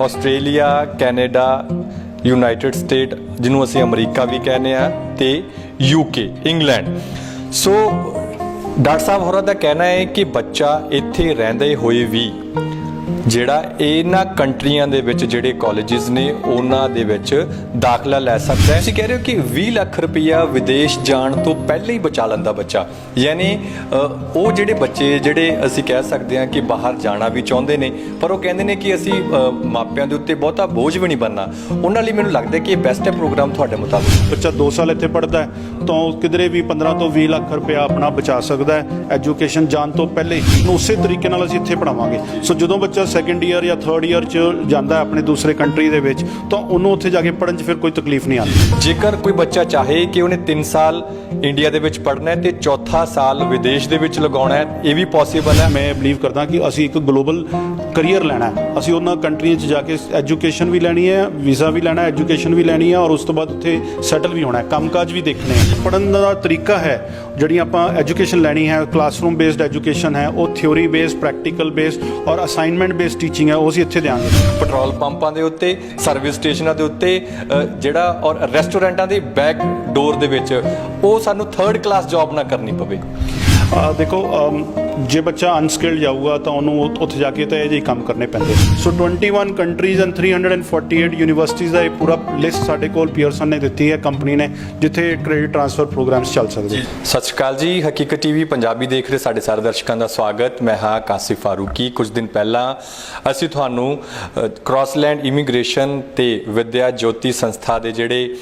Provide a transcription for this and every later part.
Australia, Canada, United state जिन्हों असीं अमरीका भी कहने आ ते यूके, इंग्लैंड। सो डॉक्टर साहब होरां दा कहना है कि बच्चा इत्थे रहिंदे होए भी ਜਿਹੜਾ ਇਹਨਾਂ ਕੰਟਰੀਆਂ ਦੇ ਵਿੱਚ ਜਿਹੜੇ ਕਾਲਜਿਸ ਨੇ ਉਹਨਾਂ ਦੇ ਵਿੱਚ ਦਾਖਲਾ ਲੈ ਸਕਦਾ ਹੈ। ਤੁਸੀਂ ਕਹਿ ਰਹੇ ਹੋ ਕਿ 20 ਲੱਖ ਰੁਪਈਆ ਵਿਦੇਸ਼ ਜਾਣ ਤੋਂ ਪਹਿਲਾਂ ਹੀ ਬਚਾ ਲੈਂਦਾ ਬੱਚਾ, ਯਾਨੀ ਉਹ ਜਿਹੜੇ ਬੱਚੇ ਜਿਹੜੇ ਅਸੀਂ ਕਹਿ ਸਕਦੇ ਹਾਂ ਕਿ ਬਾਹਰ ਜਾਣਾ ਵੀ ਚਾਹੁੰਦੇ ਨੇ ਪਰ ਉਹ ਕਹਿੰਦੇ ਨੇ ਕਿ ਅਸੀਂ ਮਾਪਿਆਂ ਦੇ ਉੱਤੇ ਬਹੁਤਾ ਬੋਝ ਵੀ ਨਹੀਂ ਬਣਨਾ, ਉਹਨਾਂ ਲਈ ਮੈਨੂੰ ਲੱਗਦਾ ਕਿ ਇਹ ਬੈਸਟ ਹੈ ਪ੍ਰੋਗਰਾਮ ਤੁਹਾਡੇ ਮੁਤਾਬਿਕ। ਬੱਚਾ 2 ਸਾਲ ਇੱਥੇ ਪੜ੍ਹਦਾ ਹੈ ਤਾਂ ਕਿਧਰੇ ਵੀ 15 ਤੋਂ 20 ਲੱਖ ਰੁਪਇਆ ਆਪਣਾ ਬਚਾ ਸਕਦਾ ਹੈ ਐਜੂਕੇਸ਼ਨ ਜਾਣ ਤੋਂ ਪਹਿਲੇ ਹੀ। ਉਸੇ ਤਰੀਕੇ ਨਾਲ ਅਸੀਂ ਇੱਥੇ ਪੜ੍ਹਾਵਾਂਗੇ। ਸੋ ਜਦੋਂ ਬੱਚਾ ਸੈਕੰਡ ਈਅਰ ਜਾਂ ਥਰਡ ਈਅਰ 'ਚ ਜਾਂਦਾ ਆਪਣੇ ਦੂਸਰੇ ਕੰਟਰੀ ਦੇ ਵਿੱਚ ਤਾਂ ਉਹਨੂੰ ਉੱਥੇ ਜਾ ਕੇ ਪੜ੍ਹਨ 'ਚ ਫਿਰ ਕੋਈ ਤਕਲੀਫ ਨਹੀਂ ਆਉਂਦੀ। ਜੇਕਰ ਕੋਈ ਬੱਚਾ ਚਾਹੇ ਕਿ ਉਹਨੇ 3 ਸਾਲ ਇੰਡੀਆ ਦੇ ਵਿੱਚ ਪੜ੍ਹਨਾ ਹੈ ਤੇ ਚੌਥਾ ਸਾਲ ਵਿਦੇਸ਼ ਦੇ ਵਿੱਚ ਲਗਾਉਣਾ ਹੈ, ਇਹ ਵੀ ਪੋਸੀਬਲ ਹੈ। ਮੈਂ ਬਲੀਵ ਕਰਦਾ ਕਿ ਅਸੀਂ ਇੱਕ ਗਲੋਬਲ ਕਰੀਅਰ ਲੈਣਾ ਹੈ, ਅਸੀਂ ਉਹਨਾਂ ਕੰਟਰੀਆਂ 'ਚ ਜਾ ਕੇ ਐਜੂਕੇਸ਼ਨ ਵੀ ਲੈਣੀ ਹੈ, ਵੀਜ਼ਾ ਵੀ ਲੈਣਾ, ਐਜੂਕੇਸ਼ਨ ਵੀ ਲੈਣੀ ਹੈ ਔਰ ਉਸ ਤੋਂ ਬਾਅਦ ਉੱਥੇ ਸੈਟਲ ਵੀ ਹੋਣਾ ਹੈ, ਕੰਮਕਾਜ ਵੀ ਦੇਖਣੇ ਹੈ। ਪੜ੍ਹਨ ਦਾ ਤਰੀਕਾ ਹੈ ਜਿਹੜੀ ਆਪਾਂ ਐਜੂਕੇਸ਼ਨ ਲੈਣੀ ਹੈ, ਕਲਾਸਰੂਮ ਬੇਸਡ ਐਜੂਕੇਸ਼ਨ ਹੈ, ਉਹ ਥਿਓਰੀ ਬੇਸਡ, ਪ੍ਰੈਕਟੀਕਲ ਬੇਸਡ ਔਰ ਅਸਾਈਨਮੈਂਟ ਬੇਸਡ ਟੀਚਿੰਗ ਹੈ, ਉਹ ਅਸੀਂ ਇੱਥੇ ਦਿਆਂਗੇ। ਪੈਟਰੋਲ ਪੰਪਾਂ ਦੇ ਉੱਤੇ, ਸਰਵਿਸ ਸਟੇਸ਼ਨਾਂ ਦੇ ਉੱਤੇ ਜਿਹੜਾ ਔਰ ਰੈਸਟੋਰੈਂਟਾਂ ਦੇ ਬੈਕ ਡੋਰ ਦੇ ਵਿੱਚ ਉਹ ਸਾਨੂੰ 3rd ਕਲਾਸ ਜੌਬ ਨਾ ਕਰਨੀ ਪਵੇ। ਦੇਖੋ ਜੇ ਬੱਚਾ ਅਨਸਕਿਲਡ ਜਾਊਗਾ ਤਾਂ ਉਹਨੂੰ ਉੱਥੇ ਜਾ ਕੇ ਤਾਂ ਇਹ ਜਿਹੇ ਕੰਮ ਕਰਨੇ ਪੈਂਦੇ। ਸੋ 21 ਕੰਟਰੀਜ਼ ਐਂਡ 348 ਯੂਨੀਵਰਸਿਟੀਜ਼ ਦਾ ਇਹ ਪੂਰਾ ਲਿਸਟ ਸਾਡੇ ਕੋਲ ਪੀਅਰਸਨ ਨੇ ਦਿੱਤੀ ਹੈ, ਕੰਪਨੀ ਨੇ, ਜਿੱਥੇ ਕ੍ਰੈਡਿਟ ਟ੍ਰਾਂਸਫਰ ਪ੍ਰੋਗਰਾਮਸ ਚੱਲ ਸਕਦੇ। ਸਤਿ ਸ਼੍ਰੀ ਅਕਾਲ ਜੀ, ਹਕੀਕਤ ਟੀਵੀ ਪੰਜਾਬੀ ਦੇਖ ਰਹੇ ਸਾਡੇ ਸਾਰੇ ਦਰਸ਼ਕਾਂ ਦਾ ਸਵਾਗਤ। ਮੈਂ ਹਾਂ ਕਾਸਿਫ ਫਾਰੂਕੀ। ਕੁਝ ਦਿਨ ਪਹਿਲਾਂ ਅਸੀਂ ਤੁਹਾਨੂੰ ਕ੍ਰਾਸਲੈਂਡ ਇਮੀਗ੍ਰੇਸ਼ਨ ਤੇ ਵਿਦਿਆ ਜੋਤੀ ਸੰਸਥਾ ਦੇ ਜਿਹੜੇ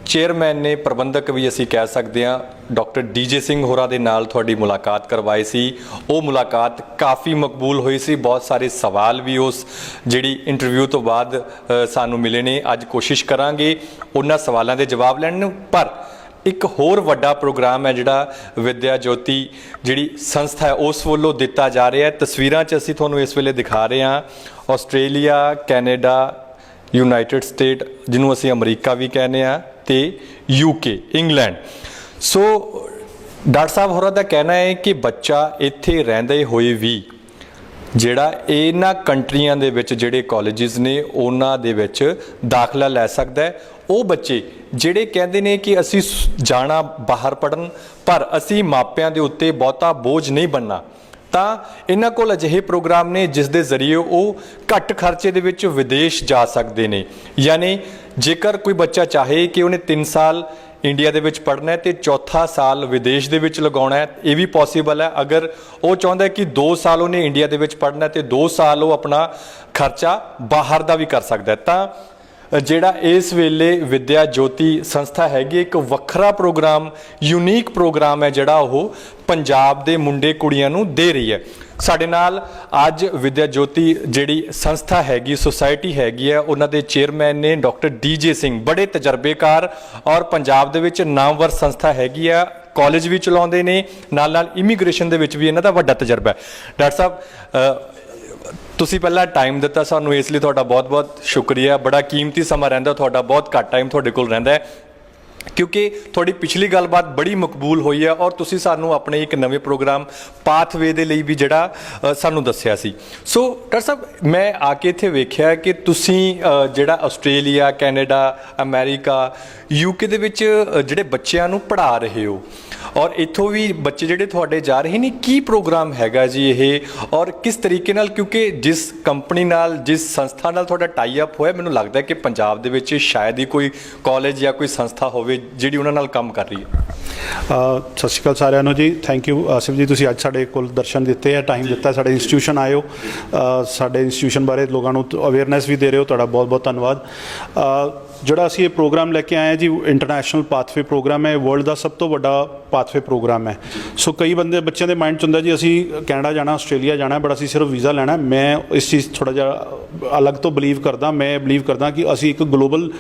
ਚੇਅਰਮੈਨ ਨੇ, ਪ੍ਰਬੰਧਕ ਵੀ ਅਸੀਂ ਕਹਿ ਸਕਦੇ ਹਾਂ, ਡਾਕਟਰ ਡੀਜੇ ਸਿੰਘ ਹੋਰਾਂ ਦੇ ਨਾਲ ਤੁਹਾਡੀ ਮੁਲਾਕਾਤ ਕਰਵਾਈ ਸੀ। ਉਹ ਮੁਲਾਕਾਤ ਕਾਫੀ ਮਕਬੂਲ ਹੋਈ ਸੀ। ਬਹੁਤ ਸਾਰੇ ਸਵਾਲ ਵੀ ਉਸ ਜਿਹੜੀ ਇੰਟਰਵਿਊ ਤੋਂ ਬਾਅਦ ਸਾਨੂੰ ਮਿਲੇ ਨੇ। ਅੱਜ ਕੋਸ਼ਿਸ਼ ਕਰਾਂਗੇ ਉਹਨਾਂ ਸਵਾਲਾਂ ਦੇ ਜਵਾਬ ਲੈਣ ਨੂੰ। ਪਰ ਇੱਕ ਹੋਰ ਵੱਡਾ ਪ੍ਰੋਗਰਾਮ ਹੈ ਜਿਹੜਾ ਵਿਦਿਆ ਜੋਤੀ ਜਿਹੜੀ ਸੰਸਥਾ ਹੈ ਉਸ ਵੱਲੋਂ ਦਿੱਤਾ ਜਾ ਰਿਹਾ ਹੈ। ਤਸਵੀਰਾਂ 'ਚ ਅਸੀਂ ਤੁਹਾਨੂੰ ਇਸ ਵੇਲੇ ਦਿਖਾ ਰਹੇ ਹਾਂ ਆਸਟ੍ਰੇਲੀਆ, ਕੈਨੇਡਾ, यूनाइटेड स्टेट जिन्हों असीं अमरीका भी कहने आ ते यूके, इंग्लैंड। सो डॉक्टर साहब होरां दा कहना है कि बच्चा इत्थे रहिंदे होए भी ਜਿਹੜਾ ਇਹਨਾਂ ਕੰਟਰੀਆਂ ਦੇ ਵਿੱਚ ਜਿਹੜੇ ਕਾਲਜਿਸ ਨੇ ਉਹਨਾਂ ਦੇ ਵਿੱਚ ਦਾਖਲਾ ਲੈ ਸਕਦਾ ਹੈ। ਉਹ ਬੱਚੇ ਜਿਹੜੇ ਕਹਿੰਦੇ ਨੇ ਕਿ ਅਸੀਂ ਜਾਣਾ ਬਾਹਰ ਪੜ੍ਹਨ ਪਰ ਅਸੀਂ ਮਾਪਿਆਂ ਦੇ ਉੱਤੇ ਬਹੁਤਾ ਬੋਝ ਨਹੀਂ ਬਣਨਾ, ਤਾਂ ਇਹਨਾਂ ਕੋਲ ਅਜਿਹੇ ਪ੍ਰੋਗਰਾਮ ਨੇ ਜਿਸ ਦੇ ਜ਼ਰੀਏ ਉਹ ਘੱਟ ਖਰਚੇ ਦੇ ਵਿੱਚ ਵਿਦੇਸ਼ ਜਾ ਸਕਦੇ ਨੇ। ਯਾਨੀ ਜੇਕਰ ਕੋਈ ਬੱਚਾ ਚਾਹੇ ਕਿ ਉਹਨੇ 3 ਸਾਲ ਇੰਡੀਆ ਦੇ ਵਿੱਚ ਪੜ੍ਹਨਾ ਹੈ ਤੇ ਚੌਥਾ ਸਾਲ ਵਿਦੇਸ਼ ਦੇ ਵਿੱਚ ਲਗਾਉਣਾ ਹੈ, ਇਹ ਵੀ ਪੋਸੀਬਲ ਹੈ। ਅਗਰ ਉਹ ਚਾਹੁੰਦਾ ਕਿ 2 ਸਾਲ ਉਹਨੇ ਇੰਡੀਆ ਦੇ ਵਿੱਚ ਪੜ੍ਹਨਾ ਤੇ 2 ਸਾਲ ਉਹ ਆਪਣਾ ਖਰਚਾ ਬਾਹਰ ਦਾ ਵੀ ਕਰ ਸਕਦਾ ਹੈ। ਤਾਂ ਜਿਹੜਾ ਇਸ ਵੇਲੇ ਵਿਦਿਆ ਜੋਤੀ ਸੰਸਥਾ ਹੈਗੀ, ਇੱਕ ਵੱਖਰਾ ਪ੍ਰੋਗਰਾਮ, ਯੂਨੀਕ ਪ੍ਰੋਗਰਾਮ ਹੈ ਜਿਹੜਾ ਉਹ ਪੰਜਾਬ ਦੇ ਮੁੰਡੇ ਕੁੜੀਆਂ ਨੂੰ ਦੇ ਰਹੀ ਹੈ। ਸਾਡੇ ਨਾਲ ਅੱਜ ਵਿਦਿਆ ਜੋਤੀ ਜਿਹੜੀ ਸੰਸਥਾ ਹੈਗੀ, ਸੁਸਾਇਟੀ ਹੈਗੀ ਹੈ, ਉਹਨਾਂ ਦੇ ਚੇਅਰਮੈਨ ਨੇ ਡਾਕਟਰ ਡੀਜੇ ਸਿੰਘ, ਬੜੇ ਤਜਰਬੇਕਾਰ ਔਰ ਪੰਜਾਬ ਦੇ ਵਿੱਚ ਨਾਮਵਰ ਸੰਸਥਾ ਹੈਗੀ ਆ। ਕਾਲਜ ਵੀ ਚਲਾਉਂਦੇ ਨੇ, ਨਾਲ ਨਾਲ ਇਮੀਗ੍ਰੇਸ਼ਨ ਦੇ ਵਿੱਚ ਵੀ ਇਹਨਾਂ ਦਾ ਵੱਡਾ ਤਜਰਬਾ ਹੈ। ਡਾਕਟਰ ਸਾਹਿਬ ਤੁਸੀਂ ਪਹਿਲਾਂ ਟਾਈਮ ਦਿੱਤਾ ਸਾਨੂੰ, ਇਸ ਲਈ ਤੁਹਾਡਾ ਬਹੁਤ-ਬਹੁਤ ਸ਼ੁਕਰੀਆ। ਬੜਾ ਕੀਮਤੀ ਸਮਾਂ ਰਹਿੰਦਾ ਤੁਹਾਡਾ, ਬਹੁਤ ਘੱਟ ਟਾਈਮ ਤੁਹਾਡੇ ਕੋਲ ਰਹਿੰਦਾ ਹੈ ਕਿਉਂਕਿ ਤੁਹਾਡੀ ਪਿਛਲੀ ਗੱਲਬਾਤ ਬੜੀ ਮਕਬੂਲ ਹੋਈ ਹੈ ਔਰ ਤੁਸੀਂ ਸਾਨੂੰ ਆਪਣੇ ਇੱਕ ਨਵੇਂ ਪ੍ਰੋਗਰਾਮ ਪਾਥਵੇ ਦੇ ਲਈ ਵੀ ਜਿਹੜਾ ਸਾਨੂੰ ਦੱਸਿਆ ਸੀ। ਸੋ ਡਾਕਟਰ ਸਾਹਿਬ, ਮੈਂ ਆ ਕੇ ਇੱਥੇ ਵੇਖਿਆ ਕਿ ਤੁਸੀਂ ਜਿਹੜਾ ਆਸਟ੍ਰੇਲੀਆ, ਕੈਨੇਡਾ, ਅਮਰੀਕਾ, ਯੂਕੇ ਦੇ ਵਿੱਚ ਜਿਹੜੇ ਬੱਚਿਆਂ ਨੂੰ ਪੜ੍ਹਾ ਰਹੇ ਹੋ ਔਰ ਇੱਥੋਂ ਵੀ ਬੱਚੇ ਜਿਹੜੇ ਤੁਹਾਡੇ ਜਾ ਰਹੇ ਨੇ, ਕੀ ਪ੍ਰੋਗਰਾਮ ਹੈਗਾ ਜੀ ਇਹ ਔਰ ਕਿਸ ਤਰੀਕੇ ਨਾਲ? ਕਿਉਂਕਿ ਜਿਸ ਕੰਪਨੀ ਨਾਲ, ਜਿਸ ਸੰਸਥਾ ਨਾਲ ਤੁਹਾਡਾ ਟਾਈ ਅਪ ਹੋਇਆ, ਮੈਨੂੰ ਲੱਗਦਾ ਕਿ ਪੰਜਾਬ ਦੇ ਵਿੱਚ ਸ਼ਾਇਦ ਹੀ ਕੋਈ ਕਾਲਜ ਜਾਂ ਕੋਈ ਸੰਸਥਾ ਹੋਵੇ ਜਿਹੜੀ ਉਹਨਾਂ ਨਾਲ ਕੰਮ ਕਰ ਰਹੀ ਹੈ। ਸਤਿ ਸ਼੍ਰੀ ਅਕਾਲ ਸਾਰਿਆਂ ਨੂੰ ਜੀ। ਥੈਂਕ ਯੂ ਆਸਿਫ ਜੀ, ਤੁਸੀਂ ਅੱਜ ਸਾਡੇ ਕੋਲ ਦਰਸ਼ਨ ਦਿੱਤੇ ਹੈ, ਟਾਈਮ ਦਿੱਤਾ, ਸਾਡੇ ਇੰਸਟੀਟਿਊਸ਼ਨ ਆਏ ਹੋ, ਸਾਡੇ ਇੰਸਟੀਟਿਊਸ਼ਨ ਬਾਰੇ ਲੋਕਾਂ ਨੂੰ ਅਵੇਅਰਨੈਸ ਵੀ ਦੇ ਰਹੇ ਹੋ, ਤੁਹਾਡਾ ਬਹੁਤ ਬਹੁਤ ਧੰਨਵਾਦ। ਜਿਹੜਾ ਅਸੀਂ ਇਹ ਪ੍ਰੋਗਰਾਮ ਲੈ ਕੇ ਆਏ ਹਾਂ ਜੀ, ਇੰਟਰਨੈਸ਼ਨਲ ਪਾਥਵੇ ਪ੍ਰੋਗਰਾਮ ਹੈ, ਵਰਲਡ ਦਾ ਸਭ ਤੋਂ ਵੱਡਾ ਪਾਥਵੇ ਪ੍ਰੋਗਰਾਮ ਹੈ। ਸੋ ਕਈ ਬੱਚਿਆਂ ਦੇ ਮਾਈਂਡ 'ਚ ਹੁੰਦਾ ਜੀ ਅਸੀਂ ਕੈਨੇਡਾ ਜਾਣਾ, ਆਸਟ੍ਰੇਲੀਆ ਜਾਣਾ, ਬਟ ਅਸੀਂ ਸਿਰਫ ਵੀਜ਼ਾ ਲੈਣਾ। ਮੈਂ ਇਸ ਚੀਜ਼ ਥੋੜ੍ਹਾ ਜਿਹਾ ਅਲੱਗ ਤੋਂ ਬਲੀਵ ਕਰਦਾ। ਮੈਂ ਬਲੀਵ ਕਰਦਾ ਕਿ ਅਸੀਂ ਇੱਕ ਗਲੋਬਲ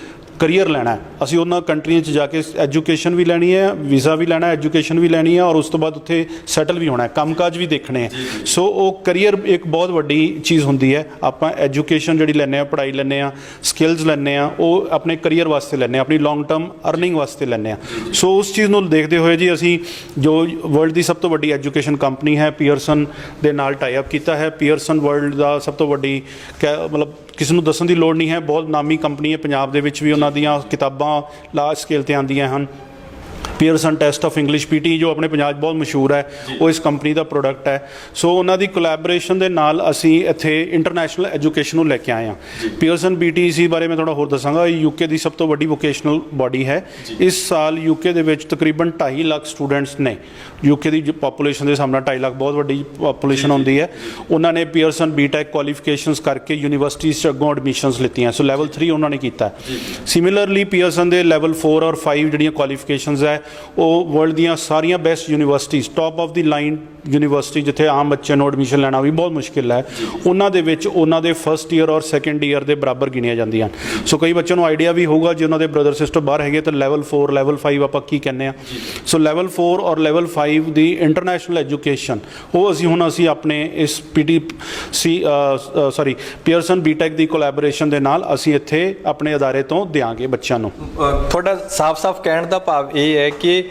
ਕਰੀਅਰ ਲੈਣਾ ਹੈ, ਅਸੀਂ ਉਹਨਾਂ ਕੰਟਰੀਆਂ 'ਚ ਜਾ ਕੇ ਐਜੂਕੇਸ਼ਨ ਵੀ ਲੈਣੀ ਹੈ, ਵੀਜ਼ਾ ਵੀ ਲੈਣਾ, ਐਜੂਕੇਸ਼ਨ ਵੀ ਲੈਣੀ ਹੈ, ਔਰ ਉਸ ਤੋਂ ਬਾਅਦ ਉੱਥੇ ਸੈਟਲ ਵੀ ਹੋਣਾ ਹੈ, ਕੰਮਕਾਜ ਵੀ ਦੇਖਣੇ ਹੈ। ਸੋ ਉਹ ਕਰੀਅਰ ਇੱਕ ਬਹੁਤ ਵੱਡੀ ਚੀਜ਼ ਹੁੰਦੀ ਹੈ। ਆਪਾਂ ਐਜੂਕੇਸ਼ਨ ਜਿਹੜੀ ਲੈਂਦੇ ਹਾਂ, ਪੜ੍ਹਾਈ ਲੈਂਦੇ ਹਾਂ, ਸਕਿੱਲਸ ਲੈਂਦੇ ਹਾਂ, ਉਹ ਆਪਣੇ ਕਰੀਅਰ ਵਾਸਤੇ ਲੈਂਦੇ ਹਾਂ, ਆਪਣੀ ਲੌਂਗ ਟਰਮ ਅਰਨਿੰਗ ਵਾਸਤੇ ਲੈਂਦੇ ਹਾਂ। ਸੋ ਉਸ ਚੀਜ਼ ਨੂੰ ਦੇਖਦੇ ਹੋਏ ਜੀ ਅਸੀਂ ਜੋ ਵਰਲਡ ਦੀ ਸਭ ਤੋਂ ਵੱਡੀ ਐਜੂਕੇਸ਼ਨ ਕੰਪਨੀ ਹੈ ਪੀਅਰਸਨ ਦੇ ਨਾਲ ਟਾਈ ਅਪ ਕੀਤਾ ਹੈ। ਪੀਅਰਸਨ ਵਰਲਡ ਦਾ ਸਭ ਤੋਂ ਵੱਡੀ ਮਤਲਬ ਕਿਸੇ ਨੂੰ ਦੱਸਣ ਦੀ ਲੋੜ ਨਹੀਂ ਹੈ, ਬਹੁਤ ਨਾਮੀ ਕੰਪਨੀ ਹੈ, ਪੰਜਾਬ ਦੇ ਵਿੱਚ ਵੀ ਉਹਨਾਂ ਦੀਆਂ ਕਿਤਾਬਾਂ ਲਾਰਜ ਸਕੇਲ 'ਤੇ ਆਉਂਦੀਆਂ ਹਨ। Pearson test of English PT ਜੋ ਆਪਣੇ ਪੰਜਾਬ 'ਚ ਬਹੁਤ ਮਸ਼ਹੂਰ ਹੈ, ਉਹ ਇਸ ਕੰਪਨੀ ਦਾ ਪ੍ਰੋਡਕਟ ਹੈ। ਸੋ ਉਹਨਾਂ ਦੀ ਕੋਲੈਬੋਰੇਸ਼ਨ ਦੇ ਨਾਲ ਅਸੀਂ ਇੱਥੇ ਇੰਟਰਨੈਸ਼ਨਲ ਐਜੂਕੇਸ਼ਨ ਨੂੰ ਲੈ ਕੇ ਆਏ ਹਾਂ। ਪੀਅਰਸਨ BTEC ਬਾਰੇ ਮੈਂ ਥੋੜ੍ਹਾ ਹੋਰ ਦੱਸਾਂਗਾ। ਇਹ UK ਦੀ ਸਭ ਤੋਂ ਵੱਡੀ ਵੋਕੇਸ਼ਨਲ ਬਾਡੀ ਹੈ। ਇਸ ਸਾਲ UK ਦੇ ਵਿੱਚ ਤਕਰੀਬਨ 2.5 ਲੱਖ ਸਟੂਡੈਂਟਸ ਨੇ। UK ਦੀ ਪਾਪੂਲੇਸ਼ਨ ਦੇ ਸਾਹਮਣੇ 2.5 ਲੱਖ ਬਹੁਤ ਵੱਡੀ ਪਾਪੂਲੇਸ਼ਨ ਹੁੰਦੀ ਹੈ। ਉਹਨਾਂ ਨੇ ਪੀਅਰਸਨ BTech ਕੁਆਲੀਫਿਕੇਸ਼ਨਸ ਕਰਕੇ ਯੂਨੀਵਰਸਿਟੀਜ਼ 'ਚ ਅੱਗੋਂ ਐਡਮਿਸ਼ਨਸ ਲਿੱਤੀਆਂ। ਸੋ ਲੈਵਲ 3 ਉਹਨਾਂ ਨੇ ਕੀਤਾ। ਸਿਮਿਲਰਲੀ ਪੀਅਰਸਨ ਦੇ ਲੈਵਲ 4 ਔਰ 5 ਜਿਹੜੀਆਂ ਕੁਆਲੀਫਿਕੇਸ਼ਨਸ ਹੈ ਉਹ ਵਰਲਡ ਦੀਆਂ ਸਾਰੀਆਂ best universities, top of the line university ਜਿੱਥੇ ਆਮ ਬੱਚਿਆਂ ਨੂੰ ਐਡਮਿਸ਼ਨ ਲੈਣਾ ਵੀ ਬਹੁਤ ਮੁਸ਼ਕਿਲ ਹੈ, ਉਹਨਾਂ ਦੇ ਵਿੱਚ ਉਹਨਾਂ ਦੇ ਫਸਟ ਈਅਰ ਔਰ ਸੈਕੰਡ ਈਅਰ ਦੇ ਬਰਾਬਰ ਗਿਣੀਆਂ ਜਾਂਦੀਆਂ। ਸੋ ਕਈ ਬੱਚਿਆਂ ਨੂੰ ਆਈਡੀਆ ਵੀ ਹੋਊਗਾ ਜੇ ਉਹਨਾਂ ਦੇ ਬ੍ਰਦਰ ਸਿਸਟਰ ਬਾਹਰ ਹੈਗੇ ਤਾਂ ਲੈਵਲ 4 ਲੈਵਲ 5 ਆਪਾਂ ਕੀ ਕਹਿੰਦੇ ਆ। ਸੋ ਲੈਵਲ 4 ਔਰ ਲੈਵਲ 5 ਦੀ ਇੰਟਰਨੈਸ਼ਨਲ ਐਜੂਕੇਸ਼ਨ ਉਹ ਅਸੀਂ ਆਪਣੇ ਇਸ ਪੀਅਰਸਨ BTech ਦੀ ਕੋਲੈਬੋਰੇਸ਼ਨ ਦੇ ਨਾਲ ਅਸੀਂ ਇੱਥੇ ਆਪਣੇ ਅਦਾਰੇ ਤੋਂ ਦਿਆਂਗੇ ਬੱਚਿਆਂ ਨੂੰ। ਤੁਹਾਡਾ ਸਾਫ਼-ਸਾਫ਼ ਕਹਿਣ ਦਾ ਭਾਵ ਇਹ ਹੈ ਕਿ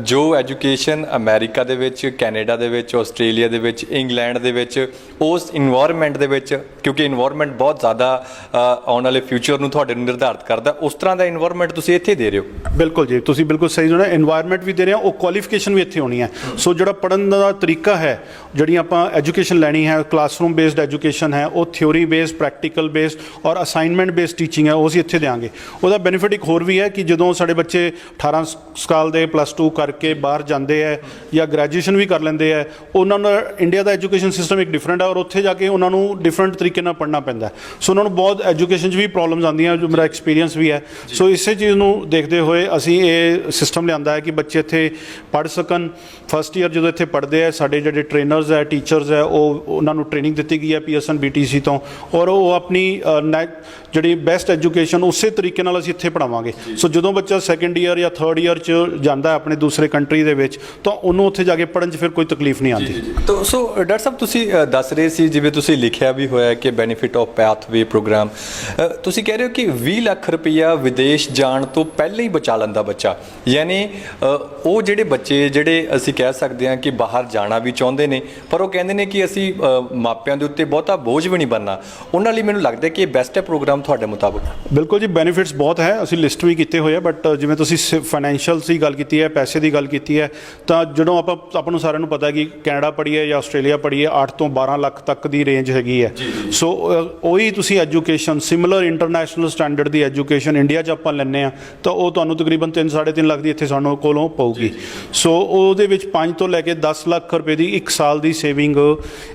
ਜੋ ਐਜੂਕੇਸ਼ਨ ਅਮਰੀਕਾ ਦੇ ਵਿੱਚ, ਕੈਨੇਡਾ ਦੇ ਵਿੱਚ, ਆਸਟ੍ਰੇਲੀਆ ਦੇ ਵਿੱਚ, ਇੰਗਲੈਂਡ ਦੇ ਵਿੱਚ, ਉਸ ਇਨਵਾਇਰਨਮੈਂਟ ਦੇ ਵਿੱਚ, ਕਿਉਂਕਿ ਇਨਵਾਇਰਨਮੈਂਟ ਬਹੁਤ ਜ਼ਿਆਦਾ ਆਉਣ ਵਾਲੇ ਫਿਊਚਰ ਨੂੰ ਤੁਹਾਡੇ ਨੂੰ ਨਿਰਧਾਰਿਤ ਕਰਦਾ, ਉਸ ਤਰ੍ਹਾਂ ਦਾ ਇਨਵਾਇਰਨਮੈਂਟ ਤੁਸੀਂ ਇੱਥੇ ਦੇ ਰਹੇ ਹੋ। ਬਿਲਕੁਲ ਜੀ, ਤੁਸੀਂ ਬਿਲਕੁਲ ਸਹੀ ਸੁਣਿਆ। ਇਨਵਾਇਰਨਮੈਂਟ ਵੀ ਦੇ ਰਹੇ ਹਾਂ, ਉਹ ਕੁਆਲੀਫਿਕੇਸ਼ਨ ਵੀ ਇੱਥੇ ਹੋਣੀ ਹੈ। ਸੋ ਜਿਹੜਾ ਪੜ੍ਹਨ ਦਾ ਤਰੀਕਾ ਹੈ, ਜਿਹੜੀ ਆਪਾਂ ਐਜੂਕੇਸ਼ਨ ਲੈਣੀ ਹੈ, ਕਲਾਸਰੂਮ ਬੇਸਡ ਐਜੂਕੇਸ਼ਨ ਹੈ, ਉਹ ਥਿਓਰੀ ਬੇਸਡ, ਪ੍ਰੈਕਟੀਕਲ ਬੇਸਡ ਔਰ ਅਸਾਈਨਮੈਂਟ ਬੇਸਡ ਟੀਚਿੰਗ ਹੈ, ਉਹ ਅਸੀਂ ਇੱਥੇ ਦਿਆਂਗੇ। ਉਹਦਾ ਬੈਨੀਫਿਟ ਇੱਕ ਹੋਰ ਵੀ ਹੈ ਕਿ ਜਦੋਂ ਸਾਡੇ ਬੱਚੇ 18 ਸਾਲ ਦੇ +2 ਕਰਕੇ ਬਾਹਰ ਜਾਂਦੇ ਹੈ ਜਾਂ ਗ੍ਰੈਜੂਏਸ਼ਨ ਵੀ ਕਰ ਲੈਂਦੇ ਹੈ, ਉਹਨਾਂ ਨੂੰ ਇੰਡੀਆ ਦਾ ਐਜੂਕੇਸ਼ਨ ਸਿਸਟਮ ਇੱਕ ਡਿਫਰੈਂਟ ਹੈ ਔਰ ਉੱਥੇ ਜਾ ਕੇ ਉਹਨਾਂ ਨੂੰ ਡਿਫਰੈਂਟ ਤਰੀਕੇ ਨਾਲ ਪੜ੍ਹਨਾ ਪੈਂਦਾ। ਸੋ ਉਹਨਾਂ ਨੂੰ ਬਹੁਤ ਐਜੂਕੇਸ਼ਨ 'ਚ ਵੀ ਪ੍ਰੋਬਲਮਸ ਆਉਂਦੀਆਂ, ਜੋ ਮੇਰਾ ਐਕਸਪੀਰੀਅੰਸ ਵੀ ਹੈ। ਸੋ ਇਸੇ ਚੀਜ਼ ਨੂੰ ਦੇਖਦੇ ਹੋਏ ਅਸੀਂ ਇਹ ਸਿਸਟਮ ਲਿਆਂਦਾ ਹੈ ਕਿ ਬੱਚੇ ਇੱਥੇ ਪੜ੍ਹ ਸਕਣ। ਫਸਟ ਈਅਰ ਜਦੋਂ ਇੱਥੇ ਪੜ੍ਹਦੇ ਹੈ, ਸਾਡੇ ਜਿਹੜੇ ਟ੍ਰੇਨਰਸ ਹੈ, ਟੀਚਰਸ ਹੈ, ਉਹਨਾਂ ਨੂੰ ਟ੍ਰੇਨਿੰਗ ਦਿੱਤੀ ਗਈ ਹੈ ਪੀਅਰਸਨ BTC ਤੋਂ, ਔਰ ਉਹ ਆਪਣੀ ਜਿਹੜੀ ਬੈਸਟ ਐਜੂਕੇਸ਼ਨ ਉਸੇ ਤਰੀਕੇ ਨਾਲ ਅਸੀਂ ਇੱਥੇ ਪੜ੍ਹਾਵਾਂਗੇ। ਸੋ ਜਦੋਂ ਬੱਚਾ ਸੈਕੰਡ ਈਅਰ ਜਾਂ ਥਰਡ ਈਅਰ 'ਚ ਜਾਂਦਾ ਆਪਣੇ ਦੂਸਰੇ ਕੰਟਰੀ ਦੇ ਵਿੱਚ, ਤਾਂ ਉਹਨੂੰ ਉੱਥੇ ਜਾ ਕੇ ਪੜ੍ਹਨ 'ਚ ਫਿਰ ਕੋਈ ਤਕਲੀਫ ਨਹੀਂ ਆਉਂਦੀ। ਸੋ ਡਾਕਟਰ ਸਾਹਿਬ, ਤੁਸੀਂ ਦੱਸ ਰਹੇ ਸੀ, ਜਿਵੇਂ ਤੁਸੀਂ ਲਿਖਿਆ ਵੀ ਹੋਇਆ ਕਿ ਬੈਨੀਫਿਟ ਆਫ ਪੈਥਵੇ ਪ੍ਰੋਗਰਾਮ, ਤੁਸੀਂ ਕਹਿ ਰਹੇ ਹੋ ਕਿ 20 ਲੱਖ ਰੁਪਈਆ ਵਿਦੇਸ਼ ਜਾਣ ਤੋਂ ਪਹਿਲਾਂ ਹੀ ਬਚਾ ਲੈਂਦਾ ਬੱਚਾ। ਯਾਨੀ ਉਹ ਜਿਹੜੇ ਬੱਚੇ ਜਿਹੜੇ ਅਸੀਂ ਕਹਿ ਸਕਦੇ ਹਾਂ ਕਿ ਬਾਹਰ ਜਾਣਾ ਵੀ ਚਾਹੁੰਦੇ ਨੇ, ਪਰ ਉਹ ਕਹਿੰਦੇ ਨੇ ਕਿ ਅਸੀਂ ਮਾਪਿਆਂ ਦੇ ਉੱਤੇ ਬਹੁਤਾ ਬੋਝ ਵੀ ਨਹੀਂ ਬਣਨਾ, ਉਹਨਾਂ ਲਈ ਮੈਨੂੰ ਲੱਗਦਾ ਕਿ ਇਹ ਬੈਸਟ ਹੈ ਪ੍ਰੋਗਰਾਮ ਤੁਹਾਡੇ ਮੁਤਾਬਕ। ਬਿਲਕੁਲ ਜੀ, ਬੈਨੀਫਿਟਸ ਬਹੁਤ ਹੈ, ਅਸੀਂ ਲਿਸਟ ਵੀ ਕੀਤੇ ਹੋਏ ਆ। ਬਟ ਜਿਵੇਂ ਤੁਸੀਂ ਫਾਈਨੈਂਸ਼ੀਅਲਸ ਦੀ ਗੱਲ ਕੀਤੀ ਹੈ, ਪੈਸੇ ਦੀ ਗੱਲ ਕੀਤੀ ਹੈ, ਤਾਂ ਜਦੋਂ ਆਪਾਂ ਨੂੰ ਸਾਰਿਆਂ ਨੂੰ ਪਤਾ ਕਿ ਕੈਨੇਡਾ ਪੜ੍ਹੀਏ ਜਾਂ ਆਸਟ੍ਰੇਲੀਆ ਪੜ੍ਹੀਏ, 8 ਤੋਂ 12 ਲੱਖ ਤੱਕ ਦੀ ਰੇਂਜ ਹੈਗੀ ਹੈ। ਸੋ ਉਹੀ ਤੁਸੀਂ ਐਜੂਕੇਸ਼ਨ ਸਿਮਿਲਰ ਇੰਟਰਨੈਸ਼ਨਲ ਸਟੈਂਡਰਡ ਦੀ ਐਜੂਕੇਸ਼ਨ ਇੰਡੀਆ 'ਚ ਆਪਾਂ ਲੈਂਦੇ ਹਾਂ, ਤਾਂ ਉਹ ਤੁਹਾਨੂੰ ਤਕਰੀਬਨ 3-3.5 ਲੱਖ ਦੀ ਇੱਥੇ ਸਾਨੂੰ ਕੋਲੋਂ ਪਊਗੀ। ਸੋ ਉਹਦੇ ਵਿੱਚ 5 ਤੋਂ ਲੈ ਕੇ 10 ਲੱਖ ਰੁਪਏ ਦੀ 1 ਸਾਲ ਦੀ ਸੇਵਿੰਗ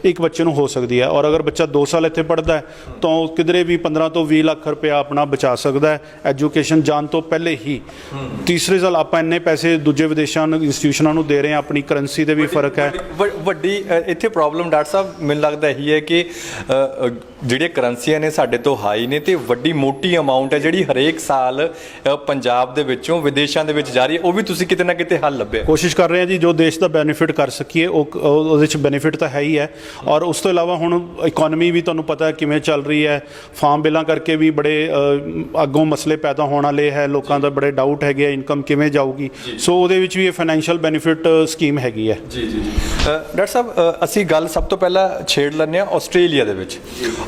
ਇੱਕ ਬੱਚੇ ਨੂੰ ਹੋ ਸਕਦੀ ਹੈ। ਔਰ ਅਗਰ ਬੱਚਾ 2 ਸਾਲ ਇੱਥੇ ਪੜ੍ਹਦਾ ਹੈ ਤਾਂ ਉਹ ਕਿਧਰੇ ਵੀ 15 ਤੋਂ 20 ਲੱਖ ਰੁਪਇਆ ਆਪਣਾ ਬਚਾ ਸਕਦਾ ਹੈ ਐਜੂਕੇਸ਼ਨ ਜਾਣ ਤੋਂ ਪਹਿਲੇ ਹੀ। ਤੀਸਰੇ ਸਾਲ ਆਪਾਂ ਇੰਨੇ ਪੈਸੇ ਦੂਜੇ ਵਿਦੇਸ਼ਾਂ ਨੂੰ, ਇੰਸਟੀਟਿਊਸ਼ਨਾਂ ਨੂੰ ਦੇ ਰਹੇ ਹਾਂ, ਆਪਣੀ ਕਰੰਸੀ ਦੇ ਵੀ ਫਰਕ ਹੈ। ਵੱਡੀ ਇੱਥੇ ਪ੍ਰੋਬਲਮ ਡਾਕਟਰ ਸਾਹਿਬ ਮੈਨੂੰ ਲੱਗਦਾ ਇਹੀ ਹੈ ਕਿ ਜਿਹੜੀਆਂ ਕਰੰਸੀਆਂ ਨੇ ਸਾਡੇ ਤੋਂ ਹਾਈ ਨੇ, ਤੇ ਵੱਡੀ ਮੋਟੀ ਅਮਾਊਂਟ ਹੈ ਜਿਹੜੀ ਹਰੇਕ ਸਾਲ ਪੰਜਾਬ ਦੇ ਵਿੱਚੋਂ ਵਿਦੇਸ਼ਾਂ ਦੇ ਵਿੱਚ ਜਾ ਰਹੀ ਹੈ, ਉਹ ਵੀ ਤੁਸੀਂ ਕਿਤੇ ਨਾ ਕਿਤੇ ਹੱਲ ਲੱਭਿਆ। ਕੋਸ਼ਿਸ਼ ਕਰ ਰਹੇ ਹਾਂ ਜੀ, ਜੋ ਦੇਸ਼ ਦਾ ਬੈਨੀਫਿਟ ਕਰ ਸਕੀਏ ਉਹਦੇ 'ਚ ਬੈਨੀਫਿਟ ਤਾਂ ਹੈ ਹੀ ਹੈ। ਔਰ ਉਸ ਤੋਂ ਇਲਾਵਾ ਹੁਣ ਇਕੋਨਮੀ ਵੀ ਤੁਹਾਨੂੰ ਪਤਾ ਕਿਵੇਂ ਚੱਲ ਰਹੀ ਹੈ, ਫਾਰਮ ਬਿੱਲਾਂ ਕਰਕੇ ਵੀ ਬੜੇ ਅੱਗੋਂ ਮਸਲੇ ਪੈਦਾ ਹੋਣ ਵਾਲੇ ਹੈ, ਲੋਕਾਂ ਦਾ ਬੜੇ ਡਾਊਟ ਹੈਗੇ ਆ ਇਨਕਮ ਕਿਵੇਂ ਜਾਊਗੀ। ਸੋ ਉਹਦੇ ਵਿੱਚ ਵੀ ਇਹ ਫਾਈਨੈਂਸ਼ੀਅਲ ਬੈਨੀਫਿਟ ਸਕੀਮ ਹੈਗੀ ਹੈ। ਡਾਕਟਰ ਸਾਹਿਬ, ਅਸੀਂ ਗੱਲ ਸਭ ਤੋਂ ਪਹਿਲਾਂ ਛੇੜ ਲੈਂਦੇ ਹਾਂ ਆਸਟ੍ਰੇਲੀਆ ਦੇ ਵਿੱਚ।